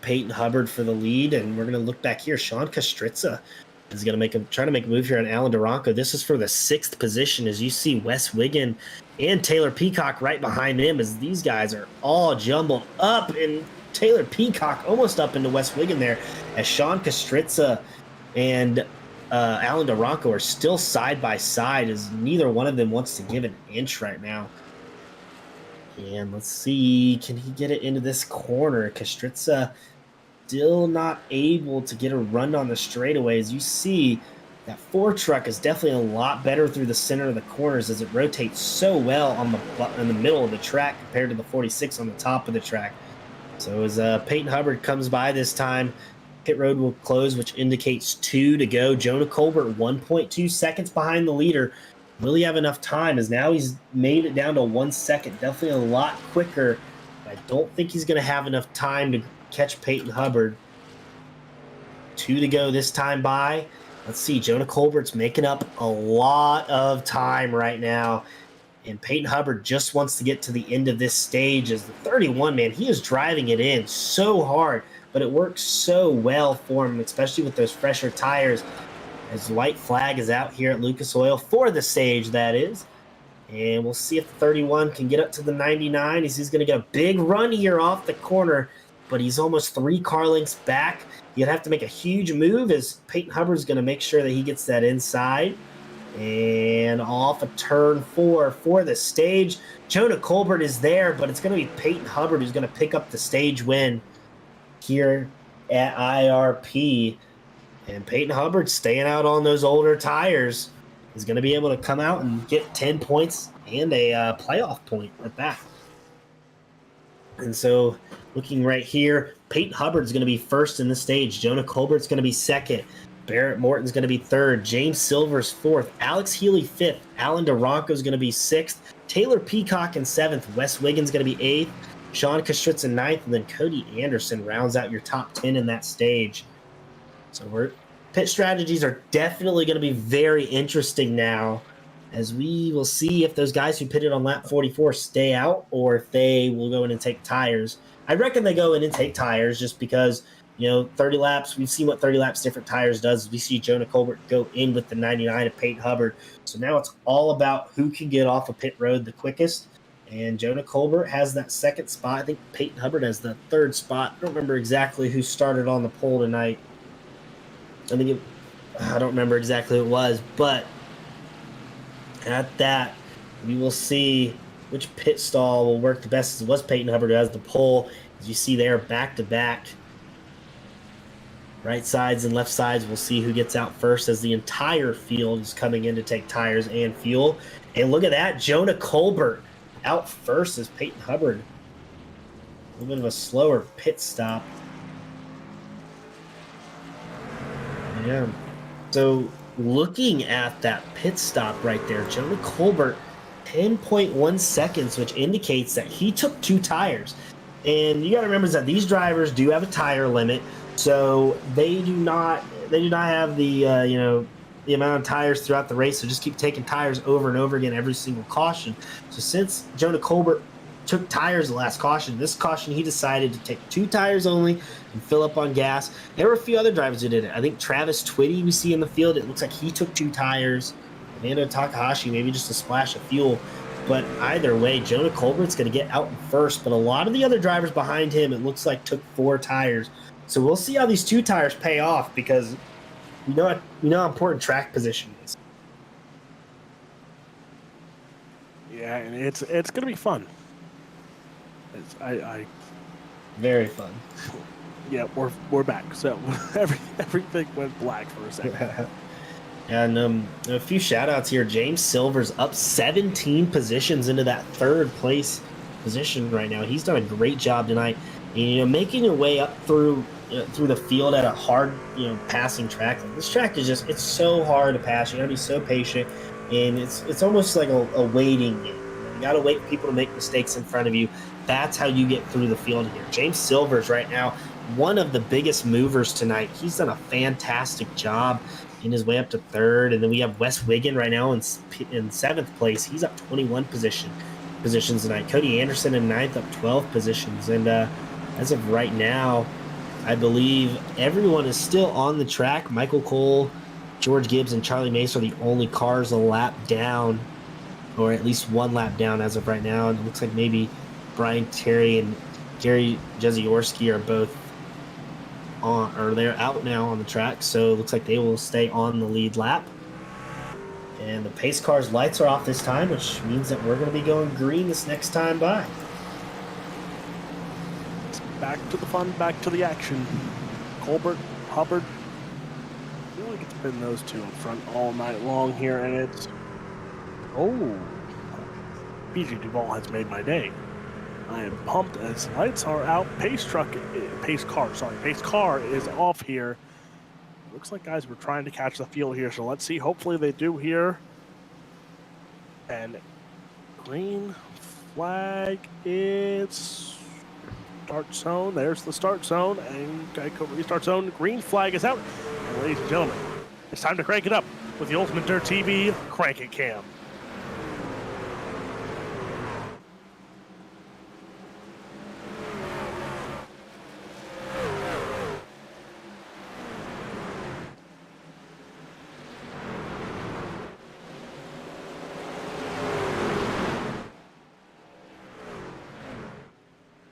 Peyton Hubbard for the lead. And we're going to look back here. Sean Kastritza is going to try to make a move here on Alan Duranco. This is for the 6th position, as you see Wes Wiggin and Taylor Peacock right behind him, as these guys are all jumbled up, and Taylor Peacock almost up into Wes Wiggin there, as Sean Kastritza and Alan Duranco are still side by side, as neither one of them wants to give an inch right now. And let's see, can he get it into this corner? Kastritza still not able to get a run on the straightaway. As you see, that 4 truck is definitely a lot better through the center of the corners, as it rotates so well in the middle of the track compared to the 46 on the top of the track. So as Peyton Hubbard comes by this time, pit road will close, which indicates 2 to go. Jonah Colbert 1.2 seconds behind the leader. Will he have enough time, as now he's made it down to 1 second. Definitely a lot quicker. I don't think he's going to have enough time to catch Peyton Hubbard. 2 to go this time by. Let's see, Jonah Colbert's making up a lot of time right now. And Peyton Hubbard just wants to get to the end of this stage as the 31, man, he is driving it in so hard, but it works so well for him, especially with those fresher tires, as white flag is out here at Lucas Oil for the stage, that is. And we'll see if the 31 can get up to the 99. He's going to get a big run here off the corner, but he's almost 3 car lengths back. You'd have to make a huge move, as Peyton Hubbard's going to make sure that he gets that inside. And off of turn 4 for the stage. Jonah Colbert is there, but it's going to be Peyton Hubbard who's going to pick up the stage win here at IRP. And Peyton Hubbard, staying out on those older tires, is going to be able to come out and get 10 points and a playoff point at that. And so looking right here, Peyton Hubbard's going to be first in the stage. Jonah Colbert's going to be second. Barrett Morton's going to be third. James Silver's fourth. Alex Healy fifth. Alan Duranco's going to be sixth. Taylor Peacock in seventh. Wes Wiggins going to be eighth. Sean Kastritz in ninth. And then Cody Anderson rounds out your top 10 in that stage. So pit strategies are definitely going to be very interesting now, as we will see if those guys who pitted on lap 44 stay out or if they will go in and take tires. I reckon they go in and take tires just because, 30 laps, we've seen what 30 laps different tires does. We see Jonah Colbert go in with the 99 of Peyton Hubbard. So now it's all about who can get off of pit road the quickest. And Jonah Colbert has that second spot. I think Peyton Hubbard has the third spot. I don't remember exactly who started on the pole tonight. I don't remember exactly who it was, but at that, we will see which pit stall will work the best. It was Peyton Hubbard who has the pole. As you see there, back to back. Right sides and left sides, we'll see who gets out first as the entire field is coming in to take tires and fuel. And look at that, Jonah Colbert out first as Peyton Hubbard. A little bit of a slower pit stop. Yeah. So looking at that pit stop right there, Jonah Colbert, 10.1 seconds, which indicates that he took 2 tires. And you got to remember that these drivers do have a tire limit, so they do not have the the amount of tires throughout the race. So just keep taking tires over and over again every single caution. So since Jonah Colbert took tires the last caution, this caution he decided to take 2 tires only and fill up on gas. There were a few other drivers who did it. I think Travis Twitty we see in the field, it looks like he took 2 tires. Amanda Takahashi maybe just a splash of fuel. But either way, Jonah Colbert's going to get out in first. But a lot of the other drivers behind him, it looks like, took 4 tires. So we'll see how these 2 tires pay off, because you know how important track position is. Yeah, and it's going to be fun. I Very fun. yeah, we're back. So everything went black for a second. And a few shout outs here. James Silver's up 17 positions into that 3rd place position right now. He's done a great job tonight. And, making your way up through the field at a hard, passing track. Like, this track is it's so hard to pass. You gotta be so patient, and it's almost like a waiting game. You gotta wait for people to make mistakes in front of you. That's how you get through the field here. James Silver's right now one of the biggest movers tonight. He's done a fantastic job in his way up to 3rd. And then we have Wes Wiggin right now in 7th place. He's up 21 positions tonight. Cody Anderson in 9th, up 12 positions. And as of right now, I believe everyone is still on the track. Michael Cole, George Gibbs, and Charlie Mace are the only cars a lap down, or at least 1 lap down as of right now. And it looks like maybe Brian Terry and Gary Jeziorski are both on, or they're out now on the track, so it looks like they will stay on the lead lap. And the pace car's lights are off this time, which means that we're going to be going green this next time by. Back to the fun, back to the action. Colbert, Hubbard. I feel like it's been those 2 up front all night long here, and it's BG Duval has made my day. I am pumped as lights are out. Pace car is off here. Looks like, guys, we're trying to catch the field here, so let's see. Hopefully they do here. And green flag is start zone. There's the start zone, and Geico restart zone. Green flag is out. And ladies and gentlemen, it's time to crank it up with the Ultimate Dirt TV Crank It Cam.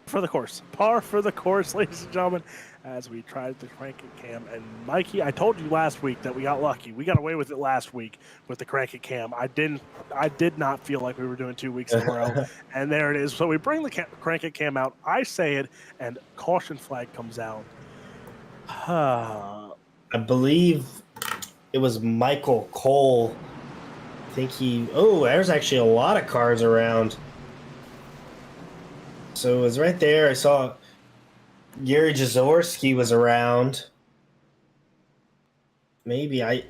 For the course, par for the course, ladies and gentlemen, as we tried to crank it cam. And Mikey, I told you last week that we got lucky. We got away with it last week with the crank it cam. I did not feel like we were doing 2 weeks in a row, and there it is. So we bring the crank it cam out. I say it, and caution flag comes out. I believe it was Michael Cole. I think there's actually a lot of cars around. So it was right there. I saw Gary Jeziorski was around. There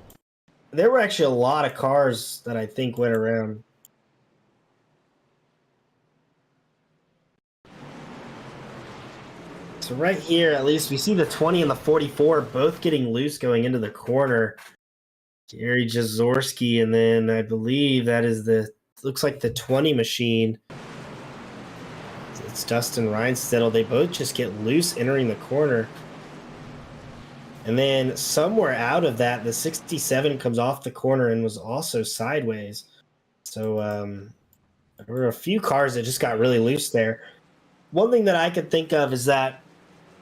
were actually a lot of cars that I think went around. So right here, at least, we see the 20 and the 44 both getting loose going into the corner. Gary Jeziorski, and then I believe that is looks like the 20 machine. It's Dustin Reinstedel. They both just get loose entering the corner. And then somewhere out of that, the 67 comes off the corner and was also sideways. So there were a few cars that just got really loose there. One thing that I could think of is that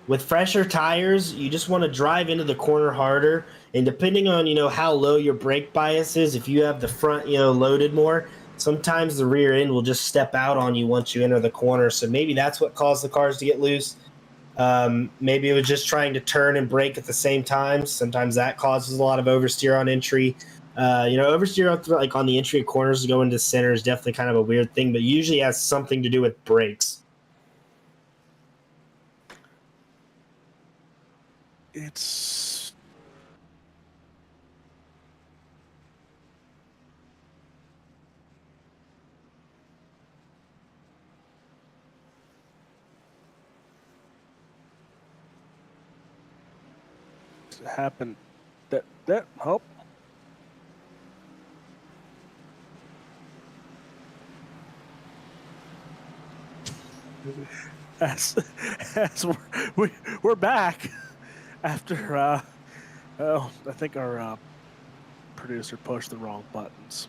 with fresher tires, you just want to drive into the corner harder. And depending on, how low your brake bias is, if you have the front, loaded more, sometimes the rear end will just step out on you once you enter the corner. So maybe that's what caused the cars to get loose. Maybe it was just trying to turn and brake at the same time. Sometimes that causes a lot of oversteer on entry. Oversteer like on the entry of corners to go into center is definitely kind of a weird thing, but usually has something to do with brakes. It's happened that oh. As we're back after I think our producer pushed the wrong buttons.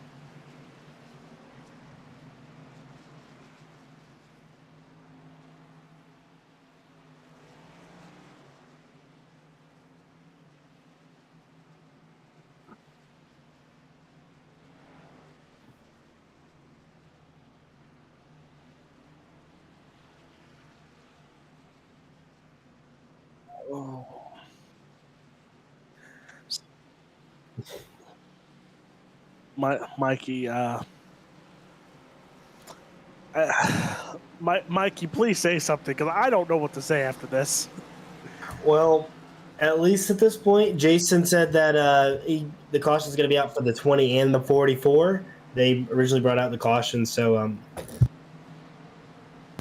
Oh. Mikey, Mikey, please say something because I don't know what to say after this. Well, at least at this point, Jason said that the caution is going to be out for the 20 and the 44. They originally brought out the caution, so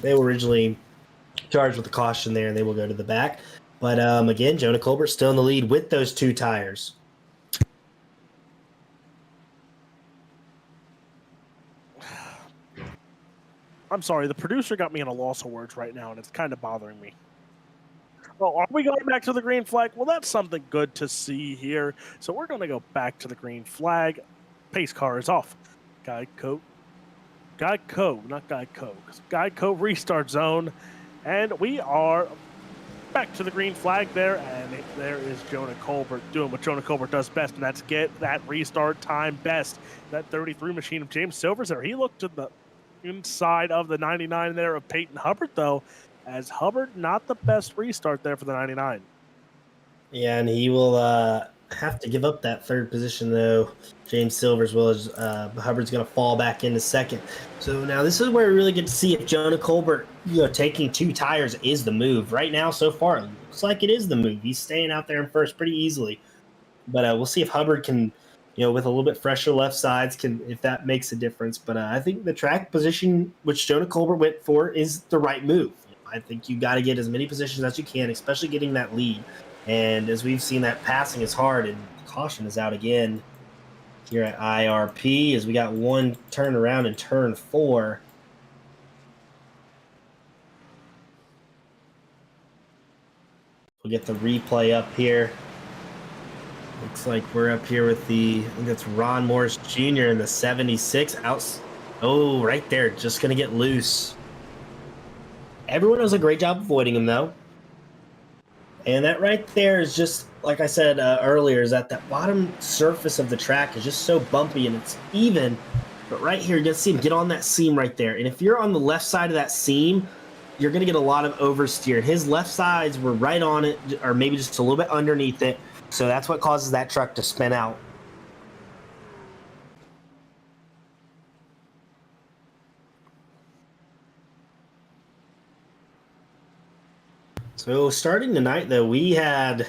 they were originally charged with the caution there, and they will go to the back. But again, Jonah Colbert still in the lead with those two tires. I'm sorry, the producer got me in a loss of words right now, and it's kind of bothering me. Oh, are we going back to the green flag? Well, that's something good to see here. So we're going to go back to the green flag. Pace car is off. Geico, not Geico. Geico restart zone. And we are back to the green flag there. And there is Jonah Colbert doing what Jonah Colbert does best, and that's get that restart time best. That 33 machine of James Silver's there. He looked to the inside of the 99 there of Peyton Hubbard, though, as Hubbard not the best restart there for the 99. Yeah, and he will have to give up that third position, though. James Silver, as well as Hubbard's going to fall back into second. So now this is where we really get to see if Jonah Colbert, taking two tires is the move. Right now, so far, it looks like it is the move. He's staying out there in first pretty easily. But we'll see if Hubbard can, with a little bit fresher left sides, if that makes a difference. But I think the track position, which Jonah Colbert went for, is the right move. I think you got to get as many positions as you can, especially getting that lead. And as we've seen, that passing is hard, and caution is out again here at IRP as we got one turnaround in turn 4. We'll get the replay up here. Looks like we're up here with I think that's Ron Morris Jr. in the 76. Oh, right there, just going to get loose. Everyone does a great job avoiding him, though. And that right there is just, like I said earlier, is that bottom surface of the track is just so bumpy and it's even. But right here, you're going to see him get on that seam right there. And if you're on the left side of that seam, you're going to get a lot of oversteer. His left sides were right on it, or maybe just a little bit underneath it. So that's what causes that truck to spin out. So starting tonight, though, we had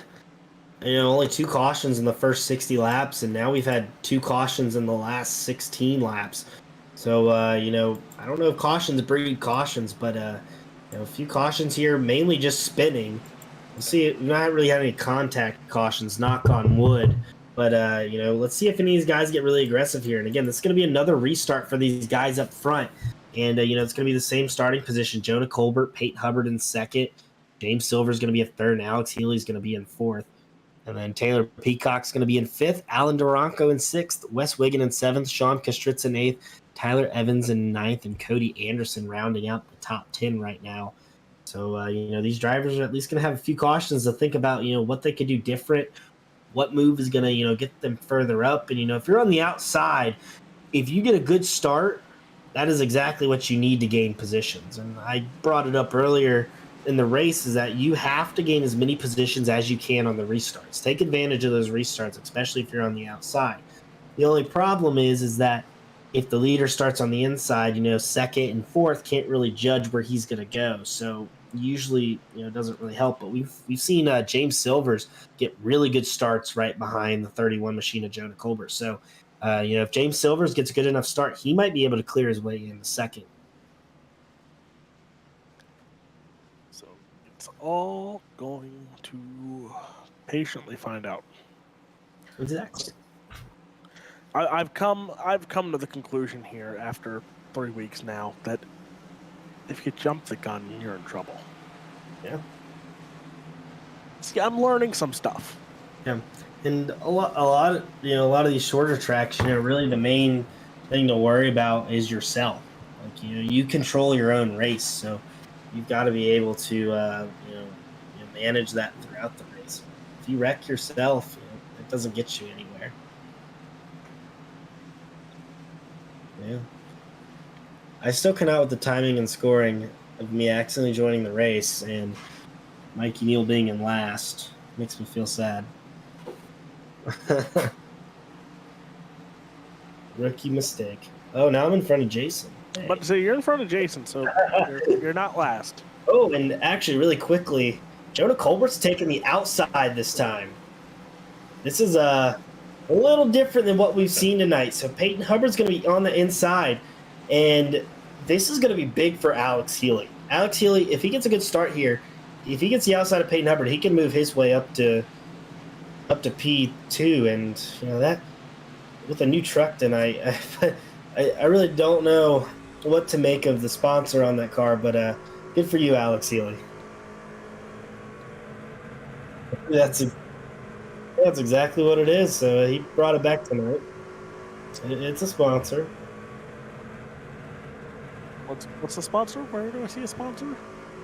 only 2 cautions in the first 60 laps, and now we've had 2 cautions in the last 16 laps. So I don't know if cautions breed cautions, but a few cautions here, mainly just spinning. We'll see. We haven't really had any contact cautions, knock on wood. But let's see if any of these guys get really aggressive here. And again, this is going to be another restart for these guys up front. And it's going to be the same starting position: Jonah Colbert, Peyton Hubbard in second. James Silver is going to be a third, and Alex Healy is going to be in fourth. And then Taylor Peacock's going to be in fifth, Alan Duranko in sixth, Wes Wiggin in seventh, Sean Kastritz in eighth, Tyler Evans in ninth, and Cody Anderson rounding out the top 10 right now. So, these drivers are at least going to have a few cautions to think about, what they could do different, what move is going to, get them further up. And, if you're on the outside, if you get a good start, that is exactly what you need to gain positions. And I brought it up earlier in the race is that you have to gain as many positions as you can on the restarts. Take advantage of those restarts, especially if you're on the outside. The only problem is that if the leader starts on the inside, second and fourth can't really judge where he's going to go. So usually, it doesn't really help. But we've seen James Silvers get really good starts right behind the 31 machine of Jonah Colbert. So, if James Silvers gets a good enough start, he might be able to clear his way in the second. So it's all going to patiently find out. Exactly. I've come to the conclusion here after 3 weeks now that if you jump the gun, you're in trouble. Yeah. See, I'm learning some stuff. Yeah. And a lot of these shorter tracks, really the main thing to worry about is yourself. Like, you control your own race, so you've got to be able to, manage that throughout the race. If you wreck yourself, it doesn't get you anywhere. Yeah. I still cannot with the timing and scoring of me accidentally joining the race and Mikey Neal being in last. Makes me feel sad. Rookie mistake. Oh, now I'm in front of Jason. Hey. But so you're in front of Jason, so you're not last. Oh, and actually, really quickly, Jonah Colbert's taking the outside this time. This is a little different than what we've seen tonight. So Peyton Hubbard's going to be on the inside, and this is going to be big for Alex Healy. Alex Healy, if he gets a good start here, if he gets the outside of Peyton Hubbard, he can move his way up to P2, and that with a new truck tonight, I really don't know what to make of the sponsor on that car, but good for you, Alex Healy. That's exactly what it is. So he brought it back tonight. It's a sponsor. What's the sponsor? Where do I see a sponsor?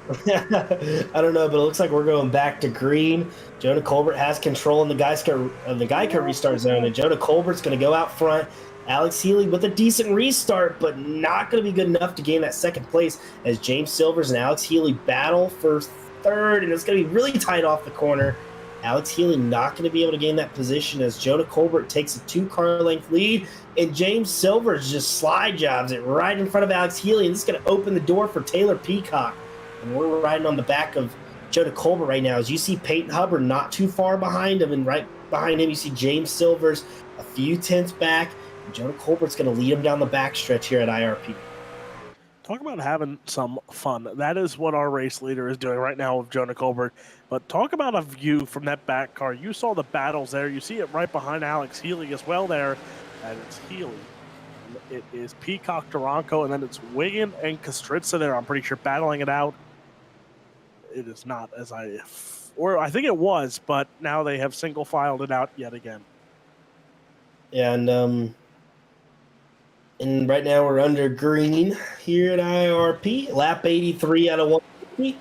I don't know, but it looks like we're going back to green. Jonah Colbert has control in the Geico restart zone, and Jonah Colbert's going to go out front. Alex Healy with a decent restart, but not going to be good enough to gain that second place as James Silvers and Alex Healy battle for third, and it's going to be really tight off the corner. Alex Healy not going to be able to gain that position as Jonah Colbert takes a 2-car length lead, and James Silvers just slide jobs it right in front of Alex Healy, and this is going to open the door for Taylor Peacock. And we're riding on the back of Jonah Colbert right now. As you see Peyton Hubbard not too far behind him, and right behind him you see James Silvers a few tenths back. And Jonah Colbert's going to lead him down the backstretch here at IRP. Talk about having some fun. That is what our race leader is doing right now with Jonah Colbert. But talk about a view from that back car. You saw the battles there. You see it right behind Alex Healy as well there. And it's Healy. It is Peacock, Duranko, and then it's Wiggin and Kostritza there, I'm pretty sure, battling it out. It is not I think it was, but now they have single filed it out yet again. Yeah, and right now we're under green here at IRP, lap 83 out of 150.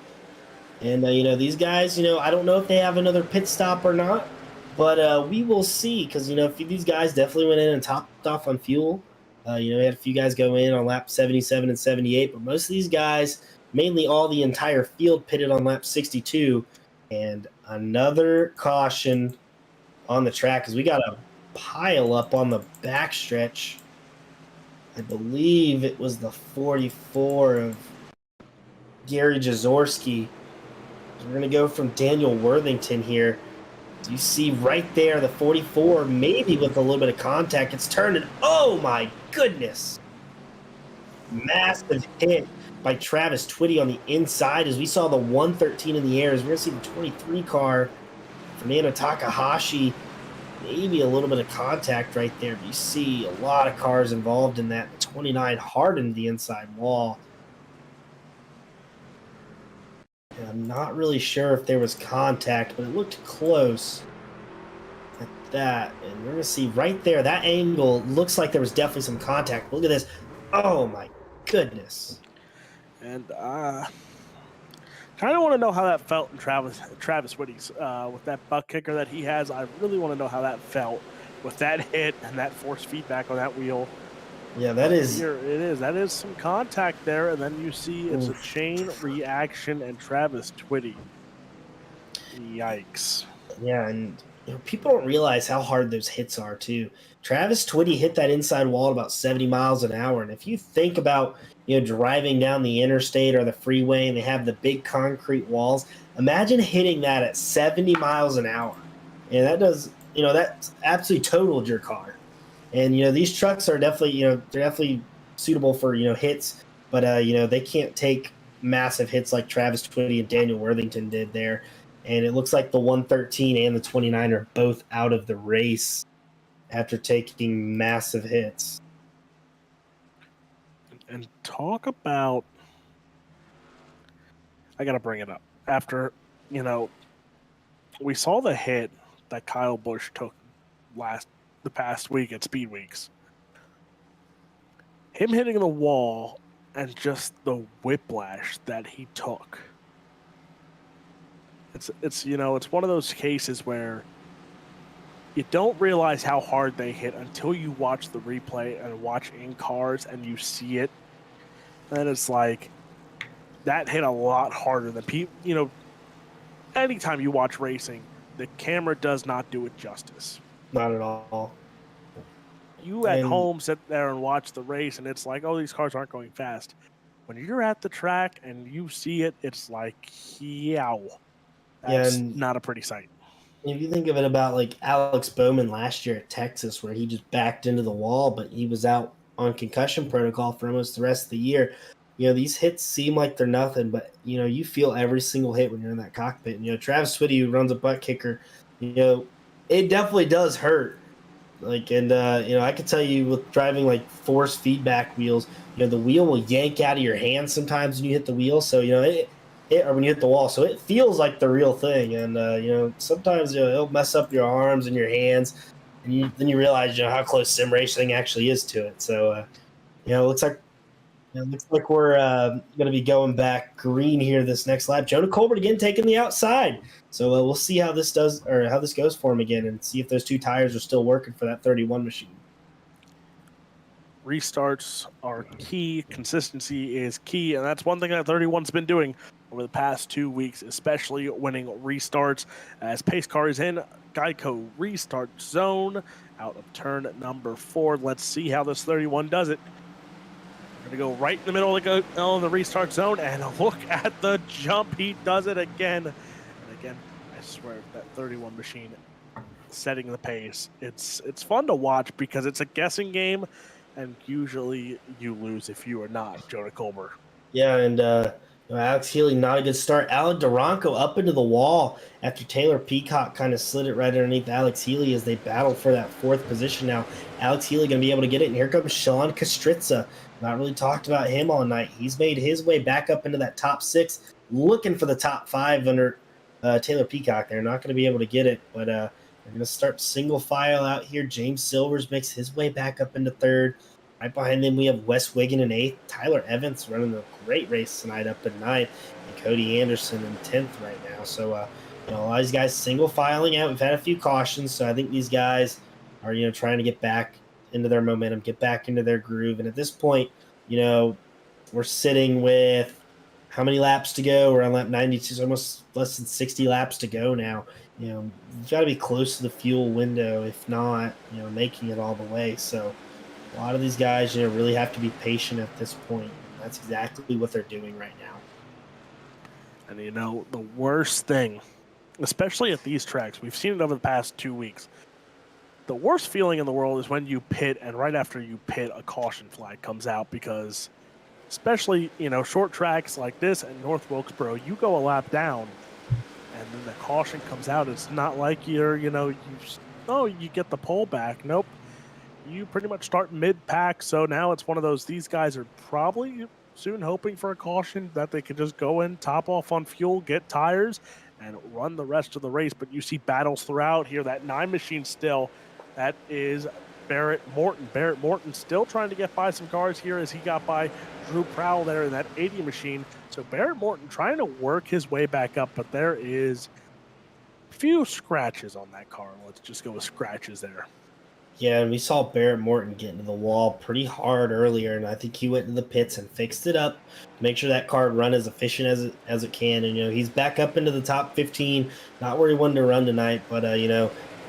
And these guys, I don't know if they have another pit stop or not, but we will see, because these guys definitely went in and topped off on fuel. We had a few guys go in on lap 77 and 78, but most of these guys, mainly all the entire field, pitted on lap 62. And another caution on the track because we got a pile up on the backstretch. I believe it was the 44 of Gary Jaworski. We're going to go from Daniel Worthington here. You see right there the 44, maybe with a little bit of contact. It's turned, and oh my goodness. Massive hit by Travis Twitty on the inside as we saw the 113 in the air. As we're going to see the 23 car, Fernando Takahashi, maybe a little bit of contact right there. But you see a lot of cars involved in that. The 29 hardened the inside wall. And I'm not really sure if there was contact, but it looked close at that. And we're going to see right there, that angle looks like there was definitely some contact. Look at this. Oh, my goodness. And kind of want to know how that felt in Travis Whitty's with that buck kicker that he has. I really want to know how that felt with that hit and that force feedback on that wheel. Yeah, that is. Here it is. That is some contact there, and then you see it's a chain reaction and Travis Twitty. Yikes. Yeah, and people don't realize how hard those hits are too. Travis Twitty hit that inside wall at about 70 miles an hour, and if you think about driving down the interstate or the freeway and they have the big concrete walls, imagine hitting that at 70 miles an hour, and that does that's absolutely totaled your car. And these trucks are definitely they're definitely suitable for hits, but they can't take massive hits like Travis Twitty and Daniel Worthington did there. And it looks like the 113 and the 29 are both out of the race after taking massive hits. And talk about, I got to bring it up. After, we saw the hit that Kyle Busch took the past week at Speed Weeks. Him hitting the wall and just the whiplash that he took. It's one of those cases where you don't realize how hard they hit until you watch the replay and watch in cars and you see it. And it's like, that hit a lot harder than people, anytime you watch racing, the camera does not do it justice. Not at all. You at home sit there and watch the race and it's like, oh, these cars aren't going fast. When you're at the track and you see it, it's like, yow. That's not a pretty sight. If you think of it about like Alex Bowman last year at Texas, where he just backed into the wall, but he was out on concussion protocol for almost the rest of the year. These hits seem like they're nothing, but you feel every single hit when you're in that cockpit. And, Travis Twitty, who runs a butt kicker, it definitely does hurt. Like, and I could tell you with driving like force feedback wheels, the wheel will yank out of your hand sometimes when you hit the wheel. So or when you hit the wall, so it feels like the real thing. And sometimes it'll mess up your arms and your hands, and then you realize how close sim racing actually is to it. So it looks like we're going to be going back green here this next lap. Jonah Colbert again taking the outside. So we'll see how this does, or how this goes for him again, and see if those two tires are still working for that 31 machine. Restarts are key. Consistency is key, and that's one thing that 31's been doing over the past 2 weeks, especially winning restarts. As pace car is in Geico restart zone out of turn number 4. Let's see how this 31 does it. We're going to go right in the middle of the restart zone, and look at the jump. He does it again. And again, I swear, that 31 machine setting the pace. It's fun to watch because it's a guessing game, and usually you lose if you are not Jonah Colbert. Yeah, and Alex Healy, not a good start. Alan Duranco up into the wall after Taylor Peacock kind of slid it right underneath Alex Healy as they battle for that 4th position now. Alex Healy going to be able to get it, and here comes Sean Kastritza. Not really talked about him all night. He's made his way back up into that top 6, looking for the top 5 under Taylor Peacock. They're not going to be able to get it, but they're going to start single file out here. James Silvers makes his way back up into 3rd. Right behind them, we have Wes Wiggin in 8th. Tyler Evans running a great race tonight up in 9th. And Cody Anderson in 10th right now. So, a lot of these guys single filing out. We've had a few cautions, so I think these guys are, trying to get back into their momentum, get back into their groove. And at this point, we're sitting with how many laps to go? We're on lap 92, so almost less than 60 laps to go now. You've got to be close to the fuel window, if not, making it all the way. So, a lot of these guys, really have to be patient at this point. That's exactly what they're doing right now. And the worst thing, especially at these tracks, we've seen it over the past 2 weeks. The worst feeling in the world is when you pit, and right after you pit, a caution flag comes out, because especially, short tracks like this and North Wilkesboro, you go a lap down and then the caution comes out. It's not like you get the pole back. Nope. You pretty much start mid-pack, so now it's one of those, these guys are probably soon hoping for a caution that they can just go in, top off on fuel, get tires, and run the rest of the race. But you see battles throughout here. That 9 machine still, that is Barrett Morton. Barrett Morton still trying to get by some cars here as he got by Drew Prowell there in that 80 machine. So Barrett Morton trying to work his way back up, but there is a few scratches on that car. Let's just go with scratches there. Yeah, and we saw Barrett Morton get into the wall pretty hard earlier, and I think he went to the pits and fixed it up to make sure that car would run as efficient as it can. And he's back up into the top 15, not where he wanted to run tonight, but he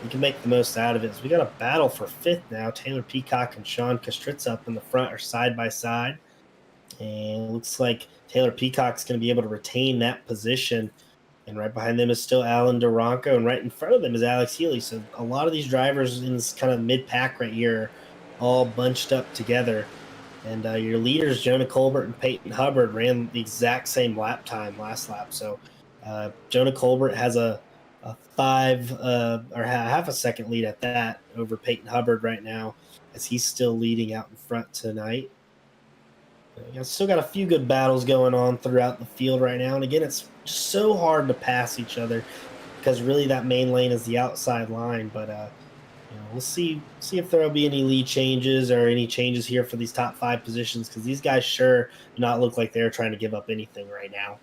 can make the most out of it. So we got a battle for fifth now. Taylor Peacock and Sean Kastritz up in the front are side by side, and it looks like Taylor Peacock's going to be able to retain that position. And right behind them is still Alan Duranko, and right in front of them is Alex Healy. So a lot of these drivers in this kind of mid pack right here, all bunched up together. And your leaders, Jonah Colbert and Peyton Hubbard, ran the exact same lap time last lap. So Jonah Colbert has a five or half a second lead at that over Peyton Hubbard right now, as he's still leading out in front tonight. Still got a few good battles going on throughout the field right now. And again, it's just so hard to pass each other because really that main lane is the outside line. But we'll see if there will be any lead changes or any changes here for these top 5 positions, because these guys sure do not look like they're trying to give up anything right now.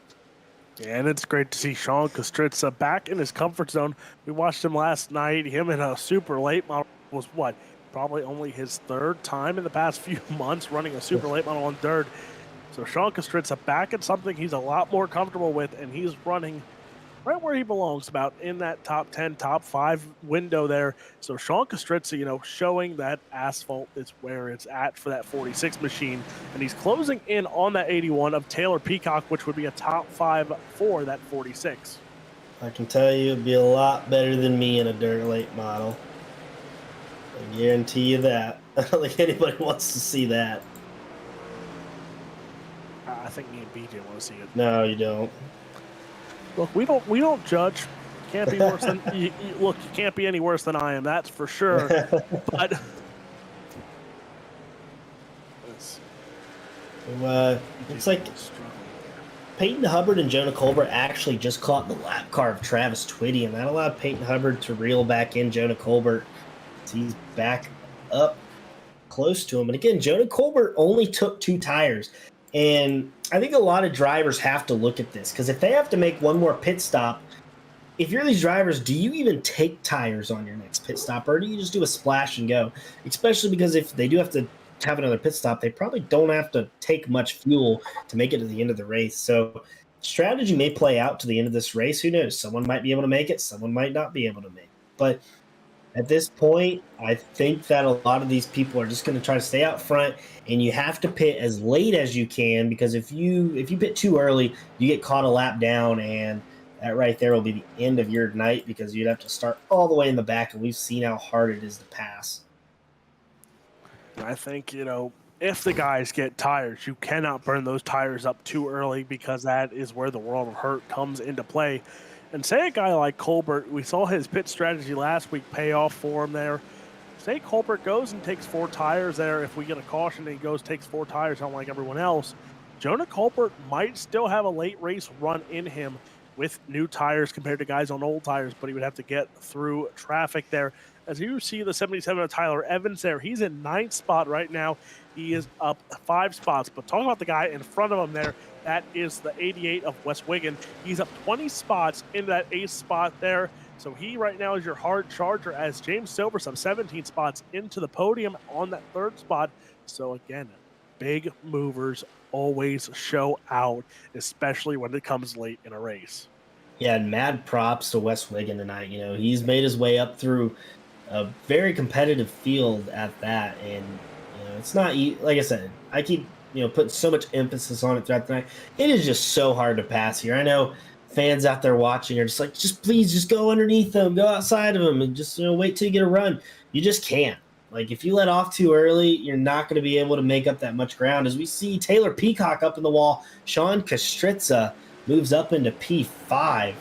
Yeah, and it's great to see Sean Kastritz back in his comfort zone. We watched him last night. Him in a super late model was what? Probably only his 3rd time in the past few months running a super late model on dirt. So Sean Kastritz back at something he's a lot more comfortable with, and he's running right where he belongs, about in that top 10, top 5 window there. So Sean Kastritz, showing that asphalt is where it's at for that 46 machine, and he's closing in on that 81 of Taylor Peacock, which would be a top 5 for that 46. I can tell you it'd be a lot better than me in a dirt late model. I guarantee you that. I don't think anybody wants to see that. I think me and BJ want to see it. No, you don't. Look, we don't judge. Can't be worse than look. You can't be any worse than I am. That's for sure. But it's like Peyton Hubbard and Jonah Colbert actually just caught the lap car of Travis Twitty, and that allowed Peyton Hubbard to reel back in Jonah Colbert. So he's back up close to him. And again, Jonah Colbert only took 2 tires. And I think a lot of drivers have to look at this, because if they have to make one more pit stop, if you're these drivers, do you even take tires on your next pit stop, or do you just do a splash and go? Especially because if they do have to have another pit stop, they probably don't have to take much fuel to make it to the end of the race. So strategy may play out to the end of this race. Who knows? Someone might be able to make it. Someone might not be able to make it. But at this point, I think that a lot of these people are just going to try to stay out front, and you have to pit as late as you can, because if you pit too early, you get caught a lap down, and that right there will be the end of your night, because you'd have to start all the way in the back, and we've seen how hard it is to pass. I think, if the guys get tires, you cannot burn those tires up too early, because that is where the world of hurt comes into play. And say a guy like Colbert, we saw his pit strategy last week pay off for him there. Say Colbert goes and takes 4 tires there. If we get a caution and he goes, takes 4 tires, unlike everyone else, Jonah Colbert might still have a late race run in him with new tires compared to guys on old tires, but he would have to get through traffic there. As you see the 77 of Tyler Evans there, he's in 9th spot right now. He is up 5 spots. But talking about the guy in front of him there, that is the 88 of Wes Wiggin. He's up 20 spots in that 8th spot there. So he right now is your hard charger, as James Silver's up 17 spots into the podium on that 3rd spot. So again, big movers always show out, especially when it comes late in a race. Yeah, and mad props to Wes Wiggin tonight. He's made his way up through a very competitive field at that, and it's not like I said. I keep putting so much emphasis on it throughout the night. It is just so hard to pass here. I know fans out there watching are just like, please just go underneath them, go outside of them, and just wait till you get a run. You just can't. Like, if you let off too early, you're not going to be able to make up that much ground. As we see Taylor Peacock up in the wall, Sean Kastritz moves up into P5.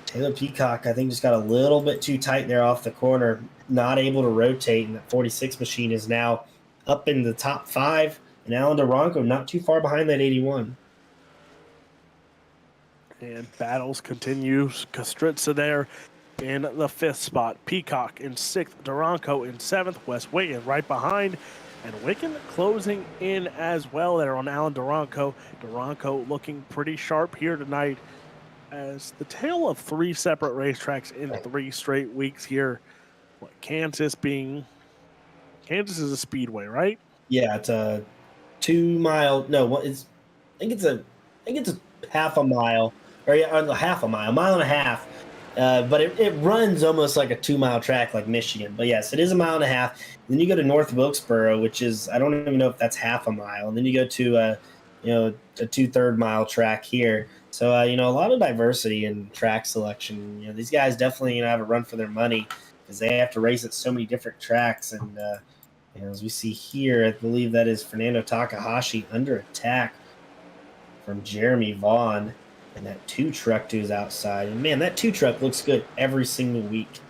Taylor Peacock, I think, just got a little bit too tight there off the corner, not able to rotate, and that 46 machine is now up in the top 5, and Alan Duranko not too far behind that 81. And battles continues. Kastritz there in the 5th spot. Peacock in 6th. Duranko in 7th. Wes Wiggin right behind. And Wiggin closing in as well there on Alan Duranko. Duranko looking pretty sharp here tonight, as the tale of 3 separate racetracks in 3 straight weeks here. what, Kansas is a speedway, right? Yeah, it's a 2 mile. No, what is? I think it's a half a mile, or yeah, half a mile and a half. But it runs almost like a 2 mile track like Michigan. But yes, it is a mile and a half. And then you go to North Wilkesboro, which is I don't even know if that's half a mile. And then you go to a 2/3 mile track here. So a lot of diversity in track selection. These guys definitely have a run for their money because they have to race at so many different tracks. And as we see here, I believe that is Fernando Takahashi under attack from Jeremy Vaughn and that 2 truck to his outside. And man, that 2 truck looks good every single week.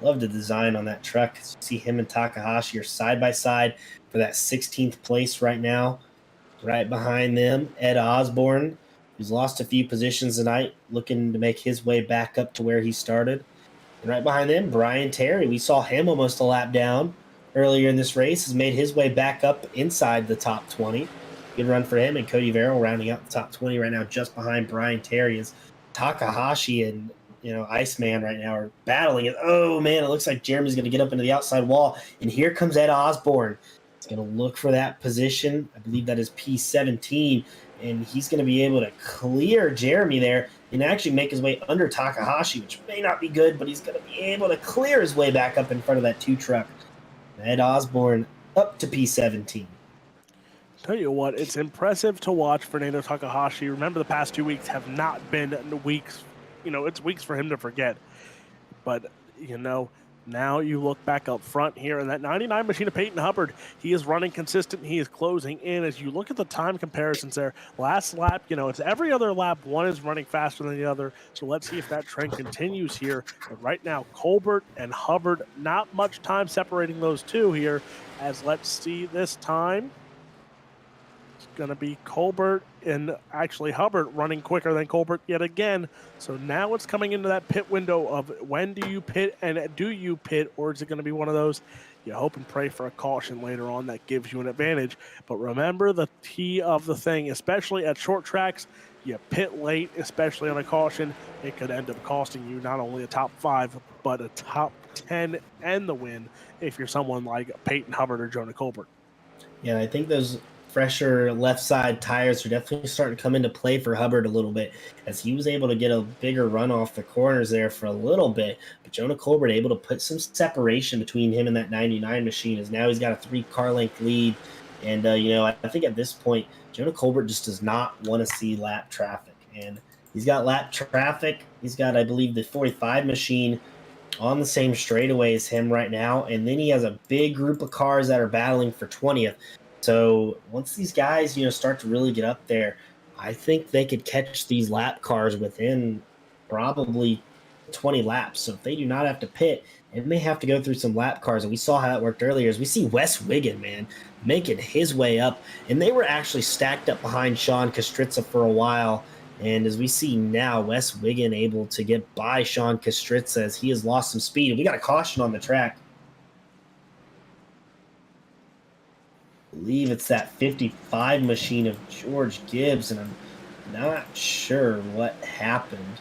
Love the design on that truck. You see him and Takahashi are side by side for that 16th place right now. Right behind them, Ed Osborne, who's lost a few positions tonight, looking to make his way back up to where he started. And right behind them, Brian Terry. We saw him almost a lap down earlier in this race, has made his way back up inside the top 20. Good run for him. And Cody Verrill rounding out the top 20 right now, just behind Brian Terry. As Takahashi and Iceman right now are battling it. Oh man, it looks like Jeremy's going to get up into the outside wall. And here comes Ed Osborne. He's going to look for that position. I believe that is P17. And he's going to be able to clear Jeremy there and actually make his way under Takahashi, which may not be good, but he's going to be able to clear his way back up in front of that 2 truck. Ed Osborne up to P17. Tell you what, it's impressive to watch Fernando Takahashi. Remember, the past 2 weeks have not been weeks. It's weeks for him to forget. But, now you look back up front here, and that 99 machine of Peyton Hubbard, he is running consistent. He is closing in. As you look at the time comparisons there, last lap, it's every other lap, one is running faster than the other. So let's see if that trend continues here. But right now, Colbert and Hubbard, not much time separating those two here. As let's see this time. Going to be Colbert and actually Hubbard running quicker than Colbert yet again. So now it's coming into that pit window of when do you pit and do you pit, or is it going to be one of those you hope and pray for a caution later on that gives you an advantage. But remember the key of the thing, especially at short tracks, you pit late, especially on a caution, it could end up costing you not only a top 5, but a top 10 and the win if you're someone like Peyton Hubbard or Jonah Colbert. Yeah, I think those fresher left side tires are definitely starting to come into play for Hubbard a little bit, as he was able to get a bigger run off the corners there for a little bit. But Jonah Colbert able to put some separation between him and that 99 machine, as now he's got a 3-car length lead. And, I think at this point, Jonah Colbert just does not want to see lap traffic. And he's got lap traffic. He's got, I believe, the 45 machine on the same straightaway as him right now. And then he has a big group of cars that are battling for 20th. So once these guys, start to really get up there, I think they could catch these lap cars within probably 20 laps. So if they do not have to pit, it may have to go through some lap cars. And we saw how it worked earlier. As we see Wes Wiggin, man, making his way up. And they were actually stacked up behind Sean Kastritza for a while. And as we see now, Wes Wiggin able to get by Sean Kastritza as he has lost some speed. And we got a caution on the track. I believe it's that 55 machine of George Gibbs, and I'm not sure what happened.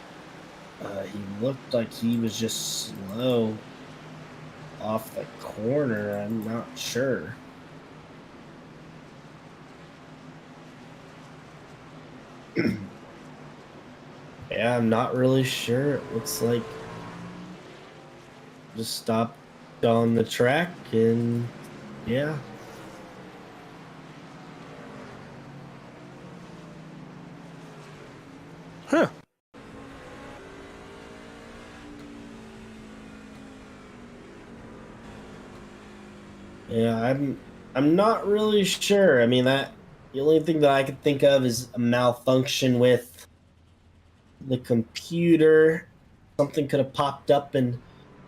He looked like he was just slow off the corner. I'm not sure. Yeah, I'm not really sure. It looks like just stopped on the track, and yeah. Huh. Yeah, I'm not really sure. I mean, the only thing that I could think of is a malfunction with the computer. Something could have popped up and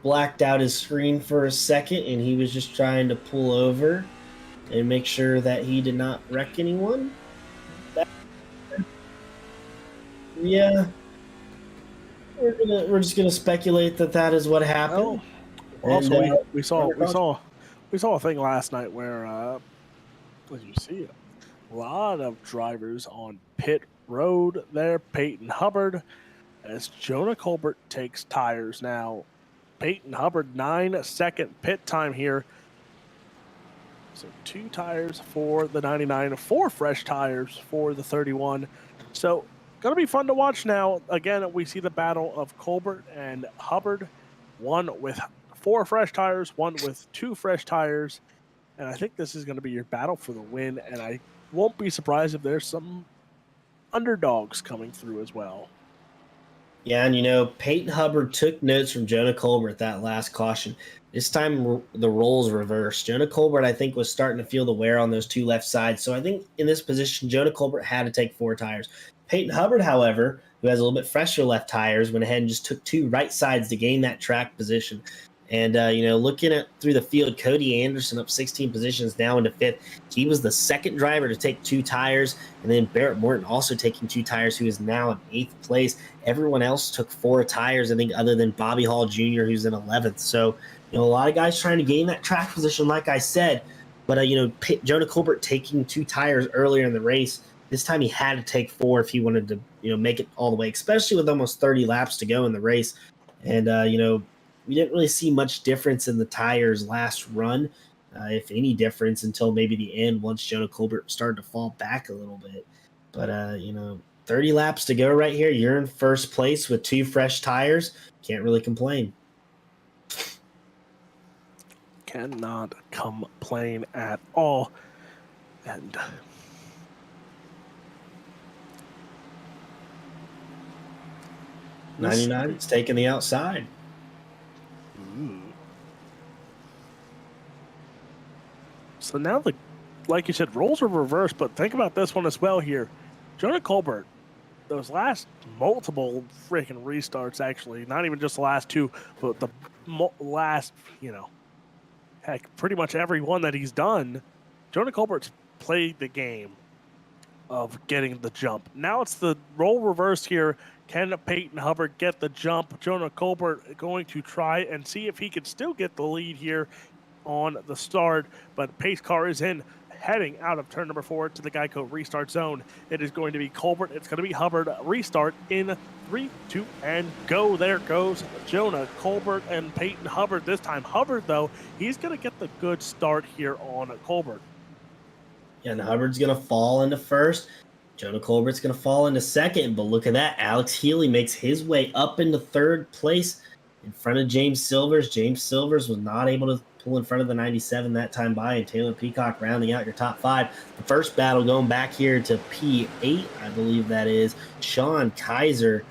blacked out his screen for a second, and he was just trying to pull over and make sure that he did not wreck anyone. Yeah, we're just gonna speculate that is what happened. Also, we saw a thing last night where as you see a lot of drivers on pit road there. Peyton Hubbard, as Jonah Colbert takes tires now. Peyton Hubbard, 9-second pit time here. So 2 tires for the 99, 4 fresh tires for the 31. So gonna be fun to watch now. Again, we see the battle of Colbert and Hubbard, one with 4 fresh tires, one with 2 fresh tires. And I think this is going to be your battle for the win. And I won't be surprised if there's some underdogs coming through as well. Yeah, and Peyton Hubbard took notes from Jonah Colbert that last caution. This time the roles reversed. Jonah Colbert, I think, was starting to feel the wear on those 2 left sides. So I think in this position, Jonah Colbert had to take 4 tires. Peyton Hubbard, however, who has a little bit fresher left tires, went ahead and just took 2 right sides to gain that track position. And, looking at through the field, Cody Anderson up 16 positions now into 5th. He was the second driver to take 2 tires. And then Barrett Morton also taking 2 tires, who is now in 8th place. Everyone else took 4 tires, I think, other than Bobby Hall Jr., who's in 11th. So, a lot of guys trying to gain that track position, like I said. But, Jonah Colbert taking 2 tires earlier in the race. This time he had to take 4 if he wanted to, make it all the way, especially with almost 30 laps to go in the race. And, we didn't really see much difference in the tires last run, if any difference, until maybe the end once Jonah Colbert started to fall back a little bit. But, 30 laps to go right here. You're in first place with 2 fresh tires. Can't really complain. Cannot complain at all. And this- 99 is taking the outside. So now, like you said, roles are reversed, but think about this one as well here. Jonah Colbert, those last multiple freaking restarts, actually, not even just the last 2, but the last, heck, pretty much every one that he's done, Jonah Colbert's played the game of getting the jump. Now it's the role reversed here. Can Peyton Hubbard get the jump? Jonah Colbert going to try and see if he can still get the lead here on the start, but pace car is in, heading out of turn number 4 to the Geico restart zone. It is going to be Colbert. It's going to be Hubbard. Restart in 3, 2, and go. There goes Jonah Colbert and Peyton Hubbard. This time Hubbard, though, he's going to get the good start here on Colbert. Yeah, and Hubbard's going to fall into first. Jonah Colbert's going to fall into second, but look at that. Alex Healy makes his way up into 3rd place in front of James Silvers. James Silvers was not able to pull in front of the 97 that time by, and Taylor Peacock rounding out your top 5. The first battle going back here to P8, I believe that is. Sean Kaiser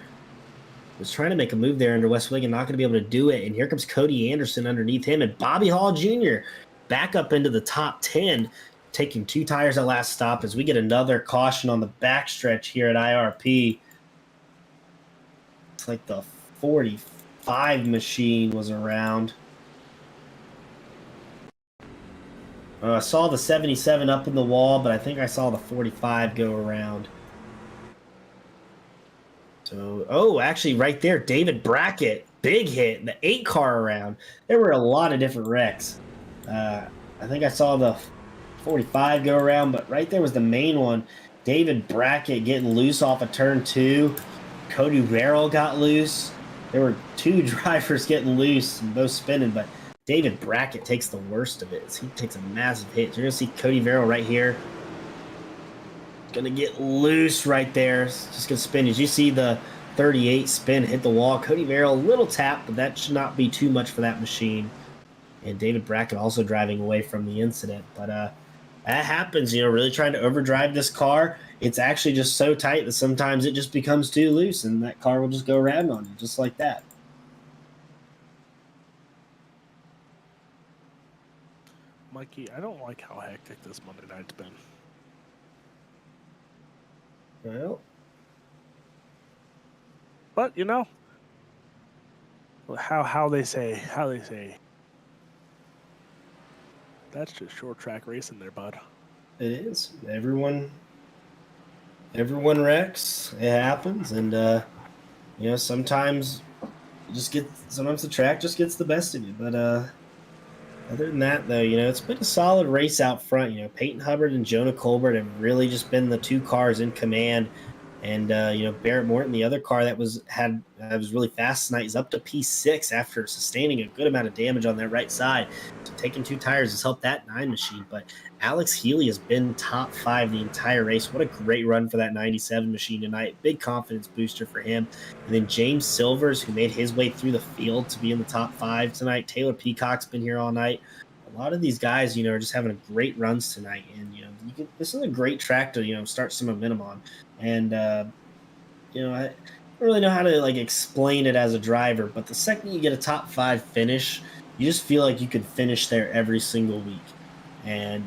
was trying to make a move there under West Wigan, not going to be able to do it. And here comes Cody Anderson underneath him, and Bobby Hall Jr. back up into the top 10, taking 2 tires at last stop as we get another caution on the backstretch here at IRP. It's like the 45 machine was around. I saw the 77 up in the wall, but I think I saw the 45 go around. So, actually right there, David Brackett, big hit, the 8 car around. There were a lot of different wrecks. I think I saw the 45 go around, but right there was the main one. David Brackett getting loose off of turn 2. Cody Verrill got loose. There were 2 drivers getting loose and both spinning, but David Brackett takes the worst of it. He takes a massive hit. You're going to see Cody Verrill right here. Going to get loose right there. It's just going to spin. As you see the 38 spin hit the wall. Cody Verrill, a little tap, but that should not be too much for that machine. And David Brackett also driving away from the incident. But that happens, really trying to overdrive this car. It's actually just so tight that sometimes it just becomes too loose, and that car will just go around on you, just like that. Mikey, I don't like how hectic this Monday night's been. Well, but how they say, that's just short track racing there, bud. it is. Everyone wrecks. It happens, and sometimes the track just gets the best of you. But other than that, though, it's been a solid race out front. Peyton Hubbard and Jonah Colbert have really just been the 2 cars in command And Barrett Morton, the other car that was really fast tonight, is up to P6 after sustaining a good amount of damage on that right side. So taking 2 tires has helped that 9 machine. But Alex Healy has been top 5 the entire race. What a great run for that 97 machine tonight. Big confidence booster for him. And then James Silvers, who made his way through the field to be in the top 5 tonight. Taylor Peacock's been here all night. A lot of these guys, are just having great runs tonight. And, this is a great track to, start some momentum on. And, I don't really know how to, explain it as a driver, but the second you get a top 5 finish, you just feel like you could finish there every single week. And,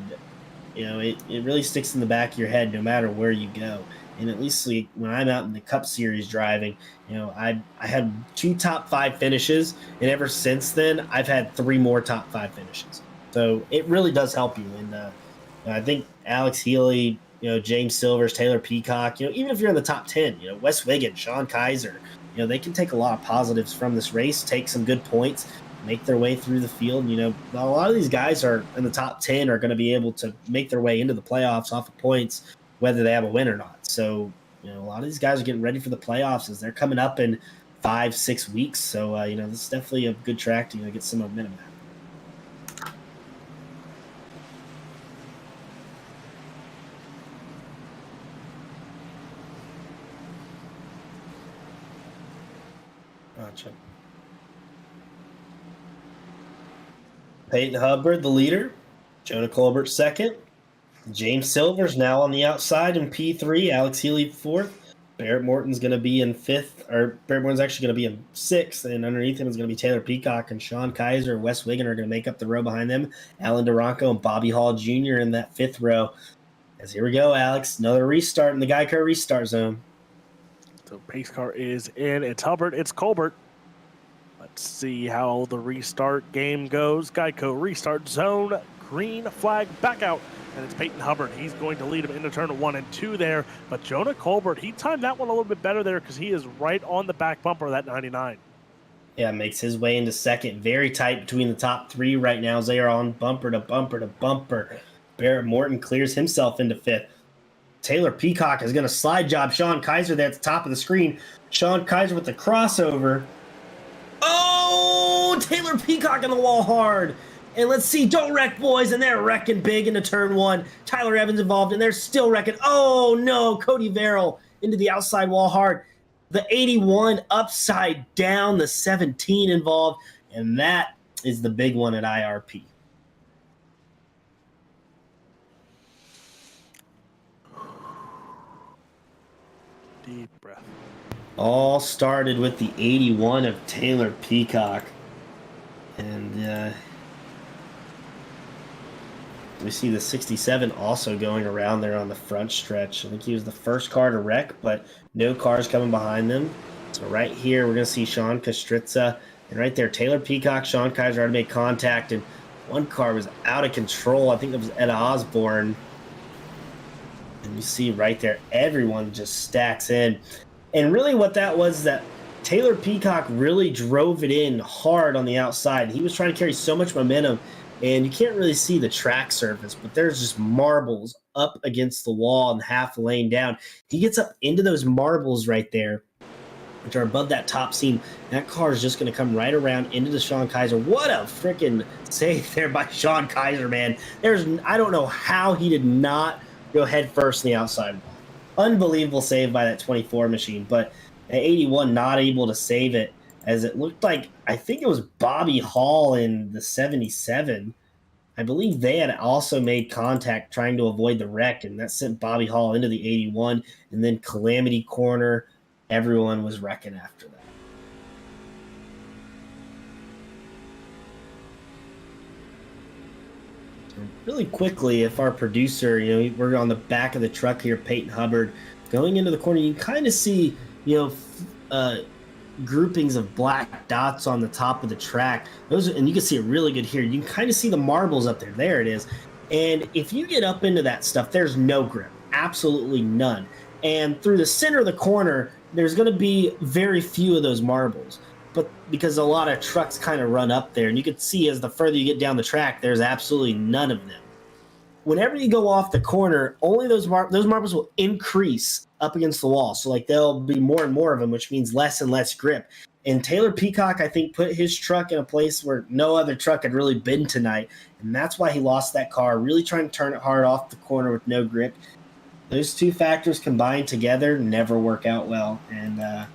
it really sticks in the back of your head no matter where you go. And at least when I'm out in the Cup Series driving, I had 2 top 5 finishes, and ever since then, I've had 3 more top 5 finishes. So it really does help you. And I think Alex Healy, James Silvers, Taylor Peacock, even if you're in the top 10, Wes Wiggins, Sean Kaiser, they can take a lot of positives from this race, take some good points, make their way through the field. A lot of these guys are in the top 10 are going to be able to make their way into the playoffs off of points, whether they have a win or not. So, a lot of these guys are getting ready for the playoffs as they're coming up in 5-6 weeks. So, this is definitely a good track to get some momentum out. Gotcha. Peyton Hubbard, the leader. Jonah Colbert, second. James Silver's now on the outside in P3. Alex Healy, fourth. Barrett Morton's going to be in fifth. Or Barrett Morton's actually going to be in sixth. And underneath him is going to be Taylor Peacock and Sean Kaiser and Wes Wiggin are going to make up the row behind them. Alan Duranco and Bobby Hall Jr. in that fifth row. As here we go, Alex. Another restart in the Geico restart zone. So pace car is in. It's Hubbard. It's Colbert. Let's see how the restart game goes. Geico restart zone. Green flag back out. And it's Peyton Hubbard. He's going to lead him into turn 1 and 2 there. But Jonah Colbert, he timed that one a little bit better there because he is right on the back bumper of that 99. Yeah, makes his way into second. Very tight between the top 3 right now as they are on bumper to bumper to bumper. Barrett Morton clears himself into fifth. Taylor Peacock is going to slide job Sean Kaiser there at the top of the screen. Sean Kaiser with the crossover. Oh, Taylor Peacock in the wall hard. And let's see, don't wreck, boys. And they're wrecking big into turn 1. Tyler Evans involved, and they're still wrecking. Oh, no, Cody Verrill into the outside wall hard. The 81 upside down, the 17 involved. And that is the big one at IRP. Deep breath. All started with the 81 of Taylor Peacock. And we see the 67 also going around there on the front stretch. I think he was the first car to wreck, but no cars coming behind them. So right here, we're going to see Sean Kastritza. And right there, Taylor Peacock, Sean Kaiser already made contact. And one car was out of control. I think it was Ed Osborne. And you see right there, everyone just stacks in. And really what that was that Taylor Peacock really drove it in hard on the outside. He was trying to carry so much momentum, and you can't really see the track surface, but there's just marbles up against the wall and half the lane down. He gets up into those marbles right there, which are above that top seam. That car is just going to come right around into the Sean Kaiser. What a freaking save there by Sean Kaiser, man. I don't know how he did not go head first in the outside wall. Unbelievable save by that 24 machine, but at 81 not able to save it, as it looked like, I think it was Bobby Hall in the 77. I believe they had also made contact trying to avoid the wreck, and that sent Bobby Hall into the 81, and then Calamity Corner. Everyone was wrecking after that. Really quickly, if our producer, we're on the back of the truck here, Peyton Hubbard, going into the corner, you can kind of see, groupings of black dots on the top of the track. And you can see it really good here. You can kind of see the marbles up there. There it is. And if you get up into that stuff, there's no grip, absolutely none. And through the center of the corner, there's going to be very few of those marbles. But because a lot of trucks kind of run up there, and you can see as the further you get down the track, there's absolutely none of them. whenever you go off the corner, only those marbles will increase up against the wall. So like there'll be more and more of them, which means less and less grip. And Taylor Peacock, I think, put his truck in a place where no other truck had really been tonight, and that's why he lost that car. Really trying to turn it hard off the corner with no grip. Those two factors combined together never work out well, and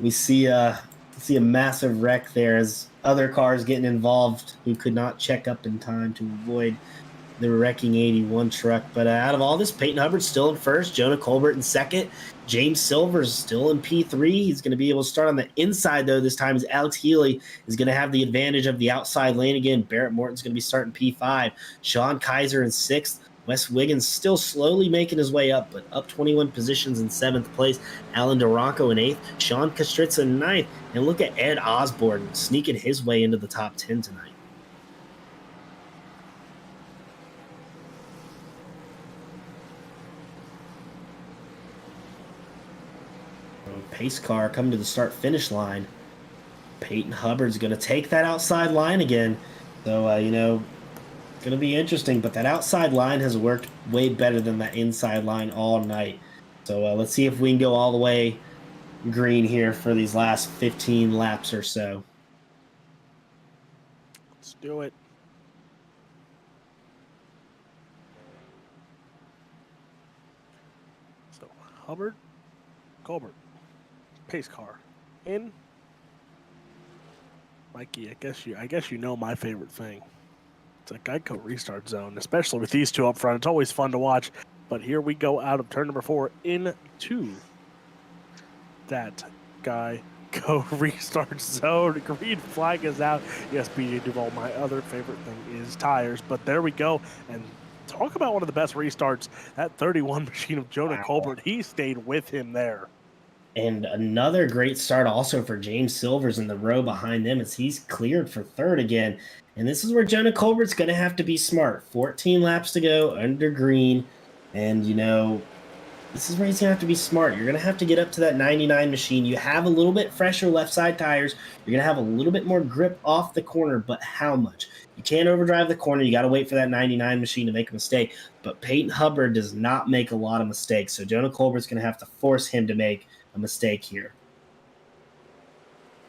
we see a massive wreck there as other cars getting involved who could not check up in time to avoid the wrecking 81 truck. But out of all this, Peyton Hubbard's still in first, Jonah Colbert in second, James Silver's still in P3. He's going to be able to start on the inside, though, this time, as Alex Healy is going to have the advantage of the outside lane again. Barrett Morton's going to be starting P5. Sean Kaiser in sixth. Wes Wiggins still slowly making his way up, but up 21 positions in seventh place. Alan Duranko in eighth. Sean Kastritza in ninth. And look at Ed Osborne sneaking his way into the top 10 tonight. Pace car coming to the start-finish line. Peyton Hubbard's going to take that outside line again. So, it's going to be interesting. But that outside line has worked way better than that inside line all night. So, let's see if we can go all the way green here for these last 15 laps or so. Let's do it. So, Hubbard, Colbert. Pace car in. Mikey, I guess you know my favorite thing. It's a Geico restart zone, especially with these two up front. It's always fun to watch. But here we go out of turn number 4 into that Geico restart zone. Green flag is out. Yes, BJ Duval, my other favorite thing is tires. But there we go. And talk about one of the best restarts. That 31 machine of Jonah Colbert, he stayed with him there. And another great start also for James Silvers in the row behind them as he's cleared for third again. And this is where Jonah Colbert's going to have to be smart. 14 laps to go under green. And, this is where he's going to have to be smart. You're going to have to get up to that 99 machine. You have a little bit fresher left side tires. You're going to have a little bit more grip off the corner, but how much? You can't overdrive the corner. You got to wait for that 99 machine to make a mistake. But Peyton Hubbard does not make a lot of mistakes. So Jonah Colbert's going to have to force him to make a mistake here.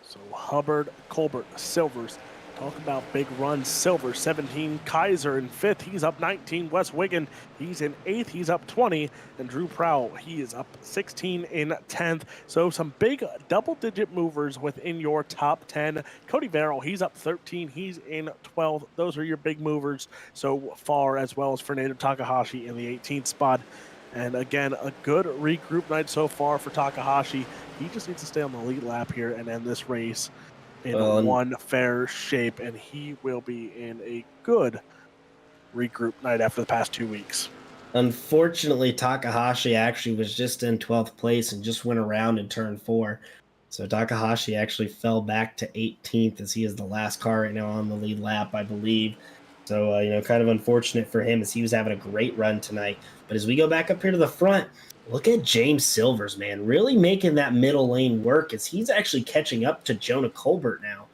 So Hubbard, Colbert, Silvers. Talk about big runs. Silver 17, Kaiser in 5th. He's up 19. Wes Wiggin, he's in 8th. He's up 20. And Drew Prowell, he is up 16 in 10th. So some big double-digit movers within your top 10. Cody Verrill, he's up 13. He's in 12th. Those are your big movers so far, as well as Fernando Takahashi in the 18th spot. And again, a good regroup night so far for Takahashi. He just needs to stay on the lead lap here and end this race in one fair shape, and he will be in a good regroup night after the past 2 weeks. Unfortunately, Takahashi actually was just in 12th place and just went around in turn 4. So Takahashi actually fell back to 18th as he is the last car right now on the lead lap, I believe. So, kind of unfortunate for him as he was having a great run tonight. But as we go back up here to the front, look at James Silvers, man, really making that middle lane work as he's actually catching up to Jonah Colbert now.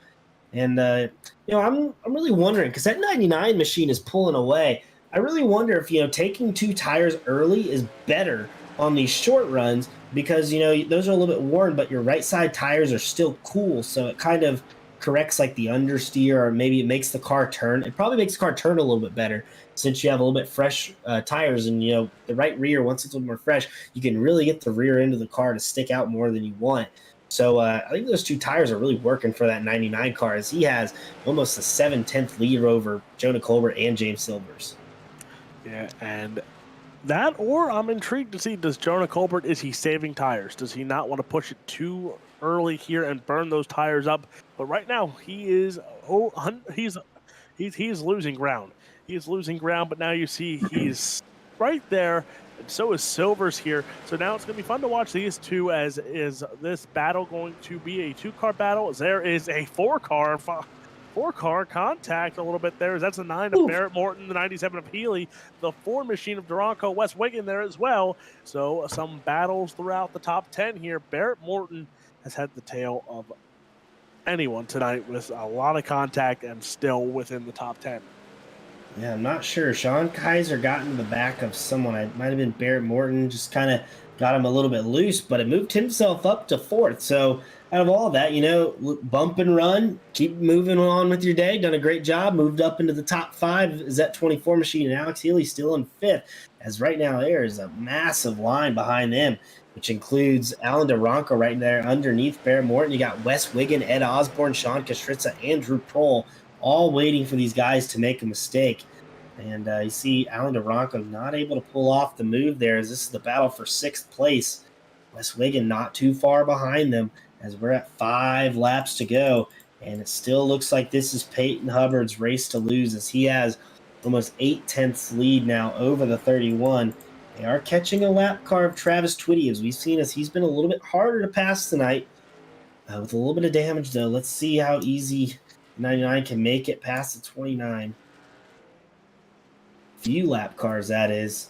And, I'm really wondering, because that 99 machine is pulling away. I really wonder if, taking 2 tires early is better on these short runs because, those are a little bit worn, but your right side tires are still cool. So it kind of corrects like the understeer, or maybe it makes the car turn. It probably makes the car turn a little bit better since you have a little bit fresh tires, and the right rear, once it's a little more fresh, you can really get the rear end of the car to stick out more than you want. So I think those 2 tires are really working for that 99 car as he has almost a 7/10 lead over Jonah Colbert and James Silvers. Yeah, and that, or I'm intrigued to see, does Jonah Colbert, is he saving tires? Does he not want to push it too early here and burn those tires up? But right now he is he's losing ground. He is losing ground, but now you see he's right there, and so is Silvers here. So now it's going to be fun to watch these two. As is this battle going to be a 2-car battle? There is a 4-car contact a little bit there. That's a 9 of Barrett Morton, the 97 of Healy, the 4 machine of Duranko, Wes Wiggin there as well. So some battles throughout the top 10 here. Barrett Morton has had the tail of anyone tonight with a lot of contact and still within the top 10. Yeah, I'm not sure. Sean Kaiser got into the back of someone. It might have been Barrett Morton. Just kind of got him a little bit loose, but it moved himself up to fourth. So out of all that, bump and run, keep moving on with your day. Done a great job. Moved up into the top five. Is that 24 machine? And Alex Healy still in fifth. As right now there is a massive line behind them, which includes Alan DeRonco right there underneath Barrett Morton. You got Wes Wiggin, Ed Osborne, Sean Kastritza, Andrew Prohl, all waiting for these guys to make a mistake. And you see Alan DeRonco not able to pull off the move there, as this is the battle for sixth place. Wes Wiggin not too far behind them, as we're at 5 laps to go. And it still looks like this is Peyton Hubbard's race to lose, as he has almost 8/10 lead now over the 31. They are catching a lap car of Travis Twitty, as we've seen, as he's been a little bit harder to pass tonight. With a little bit of damage, though. Let's see how easy 99 can make it past the 29. Few lap cars, that is.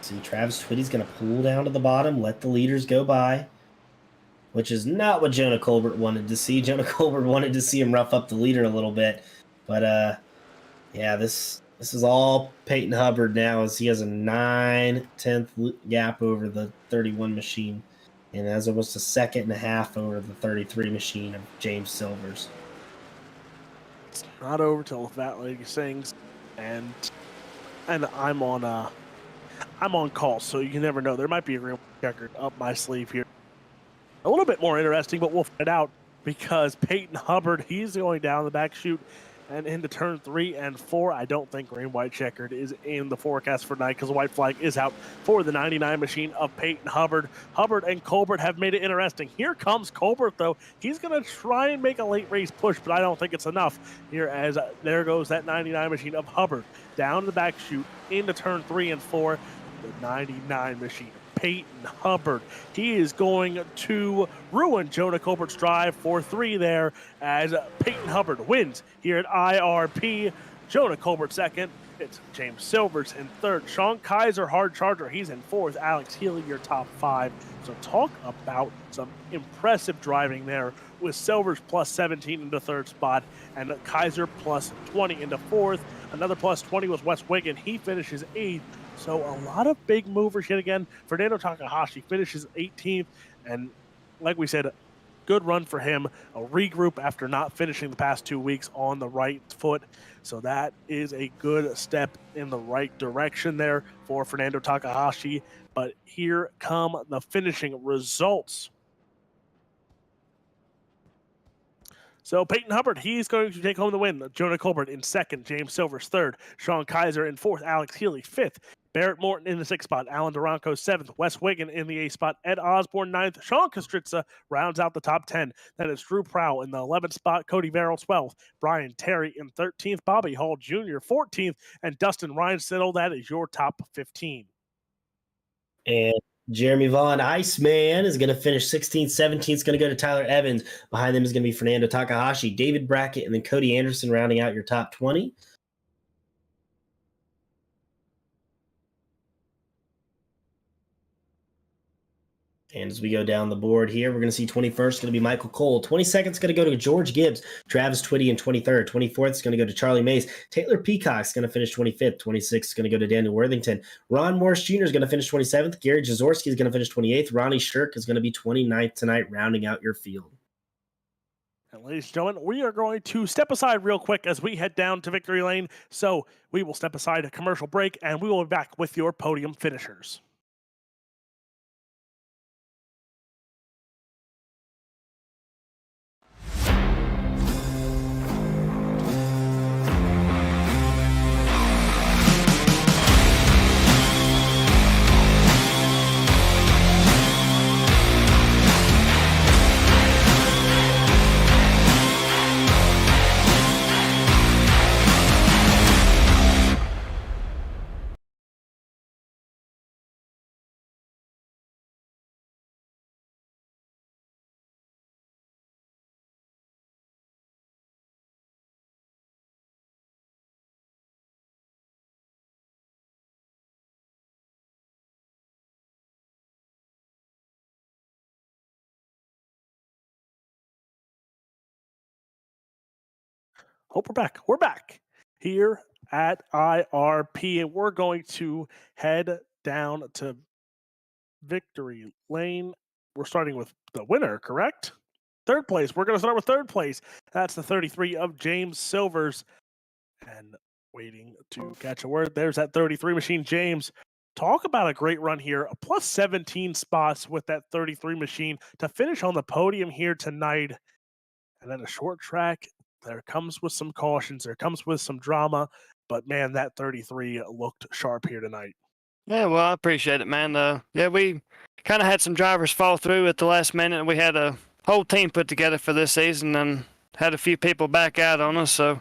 See, Travis Twitty's going to pull down to the bottom, let the leaders go by, which is not what Jonah Colbert wanted to see. Jonah Colbert wanted to see him rough up the leader a little bit. But, yeah, this is all Peyton Hubbard now, as he has a 9/10 gap over the 31 machine, and has almost a second and a half over the 33 machine of James Silvers. It's not over till that lady sings, and I'm on call, so you never know. There might be a real record up my sleeve here. A little bit more interesting, but we'll find out, because Peyton Hubbard, he's going down the back chute and into turn 3 and 4. I don't think green white checkered is in the forecast for tonight, because the white flag is out for the 99 machine of Peyton Hubbard. Hubbard and Colbert have made it interesting. Here comes Colbert, though. He's going to try and make a late race push, but I don't think it's enough here, as there goes that 99 machine of Hubbard down the back chute into turn 3 and 4. The 99 machine, Peyton Hubbard. He is going to ruin Jonah Colbert's drive for 3 there, as Peyton Hubbard wins here at IRP. Jonah Colbert second. It's James Silvers in third. Sean Kaiser, hard charger, he's in fourth. Alex Healy, your top 5. So talk about some impressive driving there, with Silvers plus 17 into third spot and Kaiser plus 20 into fourth. Another plus 20 was Wes Wiggin. He finishes 8th. So a lot of big movers yet again. Fernando Takahashi finishes 18th, and like we said, good run for him. A regroup after not finishing the past 2 weeks on the right foot. So that is a good step in the right direction there for Fernando Takahashi. But here come the finishing results. So Peyton Hubbard, he's going to take home the win. Jonah Colbert in second, James Silvers third, Sean Kaiser in fourth, Alex Healy fifth, Barrett Morton in the 6th spot, Alan DeRonco 7th, Wes Wiggin in the 8th spot, Ed Osborne 9th, Sean Kastritza rounds out the top 10. Then it's Drew Prowl in the 11th spot, Cody Verrill 12th, Brian Terry in 13th, Bobby Hall Jr. 14th, and Dustin Reinsettle. That is your top 15. And Jeremy Vaughn, Iceman, is going to finish 16th. 17th is going to go to Tyler Evans. Behind them is going to be Fernando Takahashi, David Brackett, and then Cody Anderson rounding out your top 20. And as we go down the board here, we're going to see 21st is going to be Michael Cole. 22nd is going to go to George Gibbs. Travis Twitty in 23rd. 24th is going to go to Charlie Mays. Taylor Peacock is going to finish 25th. 26th is going to go to Daniel Worthington. Ron Morris Jr. is going to finish 27th. Gary Jazorski is going to finish 28th. Ronnie Shirk is going to be 29th tonight, rounding out your field. And ladies and gentlemen, we are going to step aside real quick as we head down to Victory Lane. So we will step aside a commercial break, and we will be back with your podium finishers. Hope we're back. We're back here at IRP, and we're going to head down to victory lane. We're starting with the winner, correct? Third place. We're going to start with third place. That's the 33 of James Silvers. And waiting to catch a word. There's that 33 machine. James, talk about a great run here. A plus 17 spots with that 33 machine to finish on the podium here tonight. And then a short track. There comes with some cautions. There comes with some drama. But man, that 33 looked sharp here tonight. Yeah, well, I appreciate it, man. Yeah, we kind of had some drivers fall through at the last minute. We had a whole team put together for this season and had a few people back out on us. So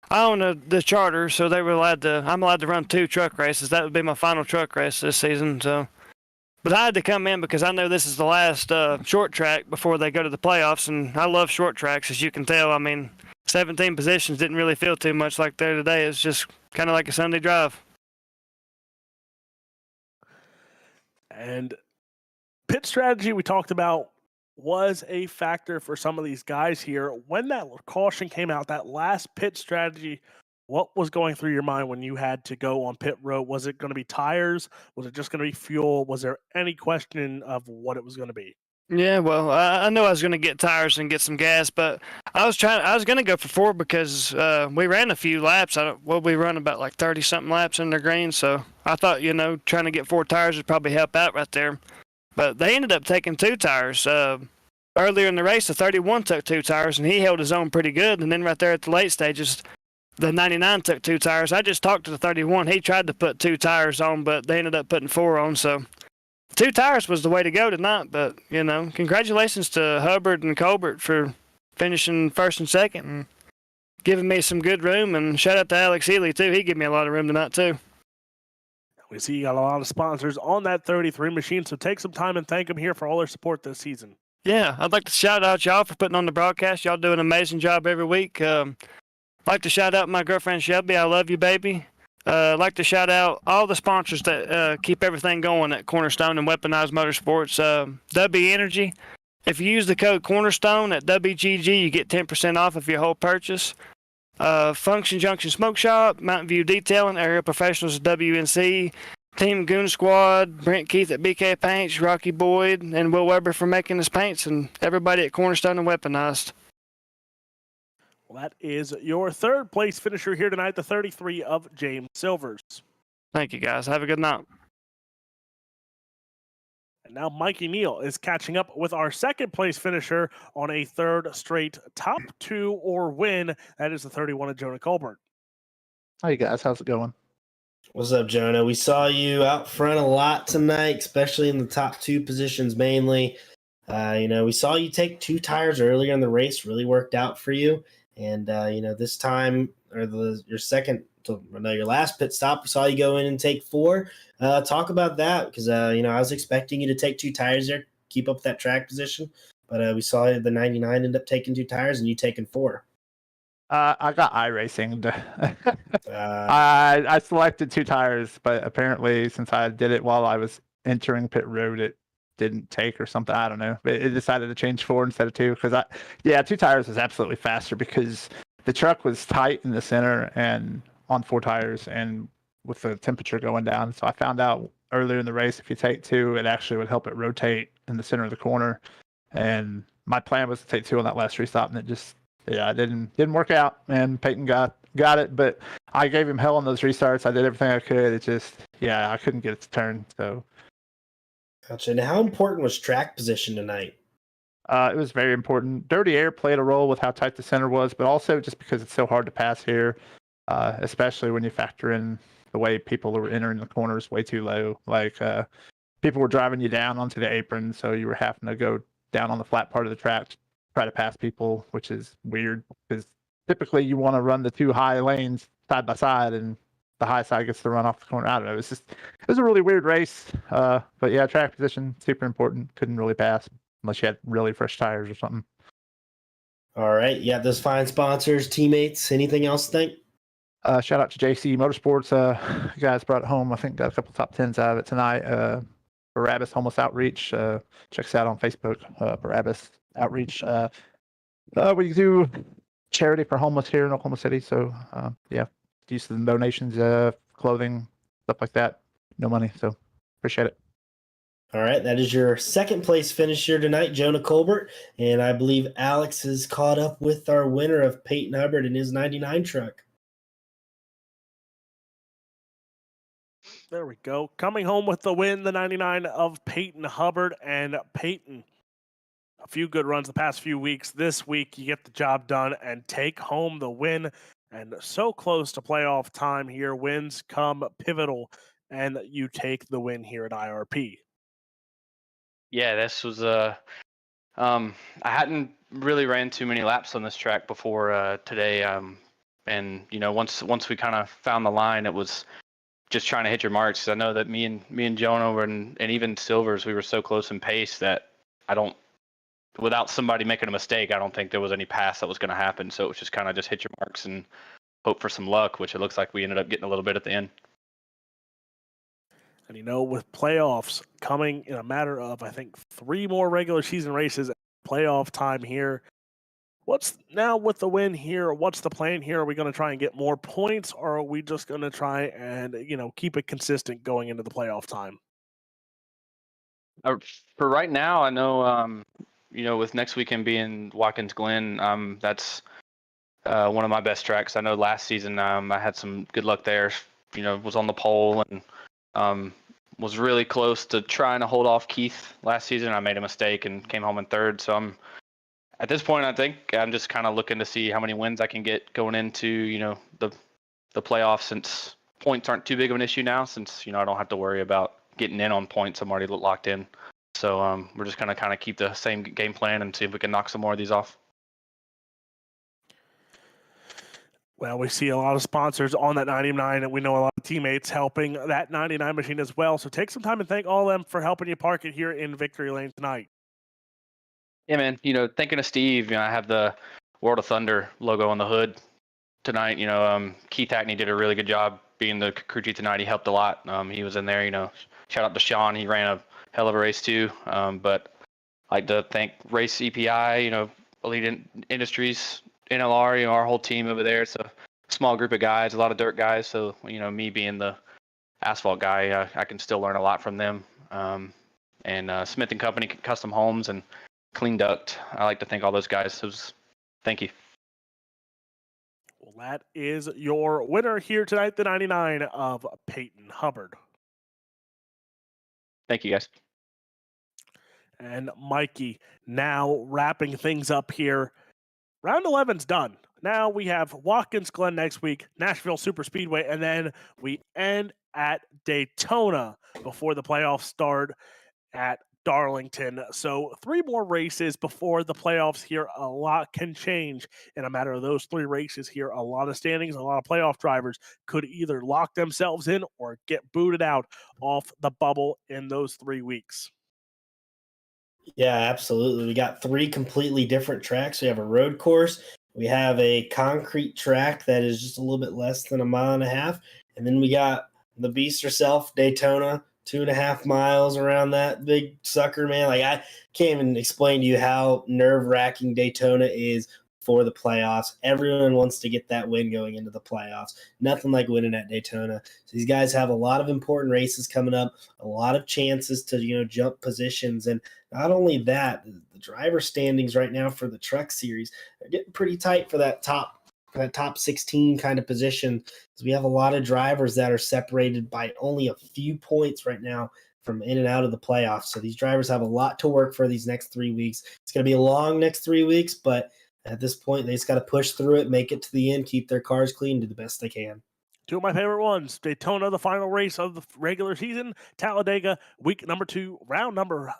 I own the charter, so they were I'm allowed to run 2 truck races. That would be my final truck race this season. So, but I had to come in because I know this is the last short track before they go to the playoffs, and I love short tracks, as you can tell. I mean, 17 positions didn't really feel too much like there today. It's just kind of like a Sunday drive. And pit strategy we talked about was a factor for some of these guys here. When that caution came out, that last pit strategy, what was going through your mind when you had to go on pit road? Was it going to be tires? Was it just going to be fuel? Was there any question of what it was going to be? Yeah, well, I know I was going to get tires and get some gas, but I was going to go for 4 because we ran a few laps. We run about like 30-something laps in the green, so I thought, trying to get 4 tires would probably help out right there. But they ended up taking 2 tires. Earlier in the race, the 31 took 2 tires, and he held his own pretty good. And then right there at the late stages, the 99 took 2 tires. I just talked to the 31. He tried to put 2 tires on, but they ended up putting 4 on, so 2 tires was the way to go tonight, but, congratulations to Hubbard and Colbert for finishing first and second and giving me some good room, and shout out to Alex Ely, too. He gave me a lot of room tonight, too. We see you got a lot of sponsors on that 33 machine, so take some time and thank them here for all their support this season. Yeah, I'd like to shout out y'all for putting on the broadcast. Y'all do an amazing job every week. I'd like to shout out my girlfriend, Shelby. I love you, baby. I'd like to shout out all the sponsors that keep everything going at Cornerstone and Weaponized Motorsports. W Energy. If you use the code Cornerstone at WGG, you get 10% off of your whole purchase. Function Junction Smoke Shop, Mountain View Detailing, Area Professionals at WNC, Team Goon Squad, Brent Keith at BK Paints, Rocky Boyd, and Will Weber for making his paints, and everybody at Cornerstone and Weaponized. Well, that is your third place finisher here tonight, the 33 of James Silvers. Thank you, guys. Have a good night. And now Mikey Neal is catching up with our second place finisher on a third straight top 2 or win. That is the 31 of Jonah Colbert. Hi, guys. How's it going? What's up, Jonah? We saw you out front a lot tonight, especially in the top 2 positions mainly. We saw you take 2 tires earlier in the race, really worked out for you. And, this time, or your last pit stop, we saw you go in and take 4. Talk about that, because, I was expecting you to take 2 tires there, keep up that track position. But we saw the 99 end up taking 2 tires and you taking 4. I got iRacing. I selected 2 tires, but apparently since I did it while I was entering pit road, it didn't take or something. I don't know. It decided to change 4 instead of 2 because 2 tires was absolutely faster because the truck was tight in the center and on 4 tires and with the temperature going down. So I found out earlier in the race, if you take 2, it actually would help it rotate in the center of the corner. And my plan was to take 2 on that last restop, and it just, it didn't work out. And Peyton got it, but I gave him hell on those restarts. I did everything I could. It just, I couldn't get it to turn. So. Gotcha. Now, how important was track position tonight? It was very important. Dirty air played a role with how tight the center was, but also just because it's so hard to pass here, especially when you factor in the way people were entering the corners way too low. Like people were driving you down onto the apron, so you were having to go down on the flat part of the track to try to pass people, which is weird because typically you want to run the 2 high lanes side by side, and the high side gets to run off the corner. I don't know. It was a really weird race. But yeah, track position, super important. Couldn't really pass unless you had really fresh tires or something. All right. Yeah, those fine sponsors, teammates, anything else to think? Shout out to JC Motorsports. You guys brought it home. I think got a couple top 10s out of it tonight. Barabbas Homeless Outreach. Check us out on Facebook. Barabbas Outreach. We do charity for homeless here in Oklahoma City. So yeah, use some donations, clothing, stuff like that. No money, so appreciate it. All right, that is your second place finisher tonight, Jonah Colbert. And I believe Alex is caught up with our winner of Peyton Hubbard in his 99 truck. There we go. Coming home with the win, the 99 of Peyton Hubbard. And Peyton, a few good runs the past few weeks. This week, you get the job done and take home the win. And so close to playoff time here. Wins come pivotal, and you take the win here at IRP. Yeah, this was I hadn't really ran too many laps on this track before today. And once we kind of found the line, it was just trying to hit your marks. I know that me and Jonah and even Silvers, we were so close in pace that without somebody making a mistake, I don't think there was any pass that was going to happen. So it was just kind of just hit your marks and hope for some luck, which it looks like we ended up getting a little bit at the end. And with playoffs coming in a matter of, I think, 3 more regular season races, playoff time here. What's now with the win here? What's the plan here? Are we going to try and get more points, or are we just going to try and, keep it consistent going into the playoff time? For right now, I know, with next weekend being Watkins Glen, that's one of my best tracks. I know last season I had some good luck there. Was on the pole and was really close to trying to hold off Keith last season. I made a mistake and came home in third. So at this point, I think I'm just kind of looking to see how many wins I can get going into, the playoffs, since points aren't too big of an issue now, since, I don't have to worry about getting in on points. I'm already locked in. So we're just going to kind of keep the same game plan and see if we can knock some more of these off. Well, we see a lot of sponsors on that 99, and we know a lot of teammates helping that 99 machine as well. So take some time and thank all of them for helping you park it here in Victory Lane tonight. Yeah, man. Thinking of Steve, I have the World of Thunder logo on the hood tonight. Keith Hackney did a really good job being the crew chief tonight. He helped a lot. He was in there. Shout out to Sean. He ran a hell of a race too. But I'd like to thank Race EPI, Elite Industries, NLR, our whole team over there. It's a small group of guys, a lot of dirt guys. So, me being the asphalt guy, I can still learn a lot from them. And Smith & Company Custom Homes and Clean Duct. I like to thank all those guys. Thank you. Well, that is your winner here tonight, the 99 of Peyton Hubbard. Thank you, guys. And Mikey, now wrapping things up here. Round 11's done. Now we have Watkins Glen next week, Nashville Super Speedway, and then we end at Daytona before the playoffs start at Darlington. So 3 more races before the playoffs here. A lot can change in a matter of those 3 races here. A lot of standings, a lot of playoff drivers could either lock themselves in or get booted out off the bubble in those 3 weeks. Yeah, absolutely. We got 3 completely different tracks. We have a road course. We have a concrete track that is just a little bit less than 1.5 miles. And then we got the beast herself, Daytona, 2.5 miles around that big sucker, man. Like, I can't even explain to you how nerve-wracking Daytona is for the playoffs. Everyone wants to get that win going into the playoffs. Nothing like winning at Daytona. So these guys have a lot of important races coming up, a lot of chances to, jump positions. And not only that, the driver standings right now for the truck series are getting pretty tight for that top 16 kind of position. So we have a lot of drivers that are separated by only a few points right now from in and out of the playoffs. So these drivers have a lot to work for these next 3 weeks. It's going to be a long next 3 weeks, but at this point, they just got to push through it, make it to the end, keep their cars clean, do the best they can. 2 of my favorite ones, Daytona, the final race of the regular season, Talladega, week number 2, round number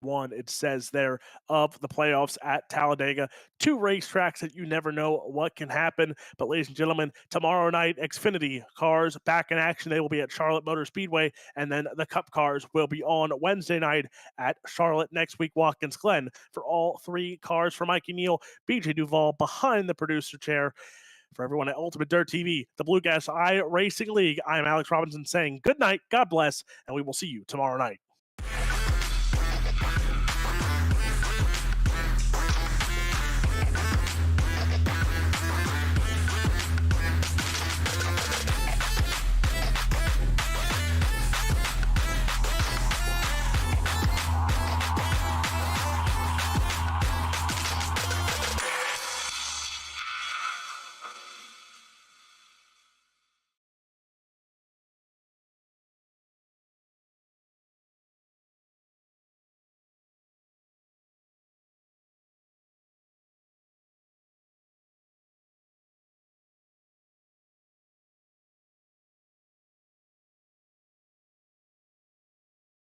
1, it says there, of the playoffs at Talladega. 2 racetracks that you never know what can happen. But ladies and gentlemen, tomorrow night, Xfinity cars back in action. They will be at Charlotte Motor Speedway, and then the Cup cars will be on Wednesday night at Charlotte. Next week, Watkins Glen. For all 3 cars, for Mikey Neal, BJ Duvall behind the producer chair. For everyone at Ultimate Dirt TV, the Bluegrass iRacing League, I am Alex Robinson saying good night, God bless, and we will see you tomorrow night.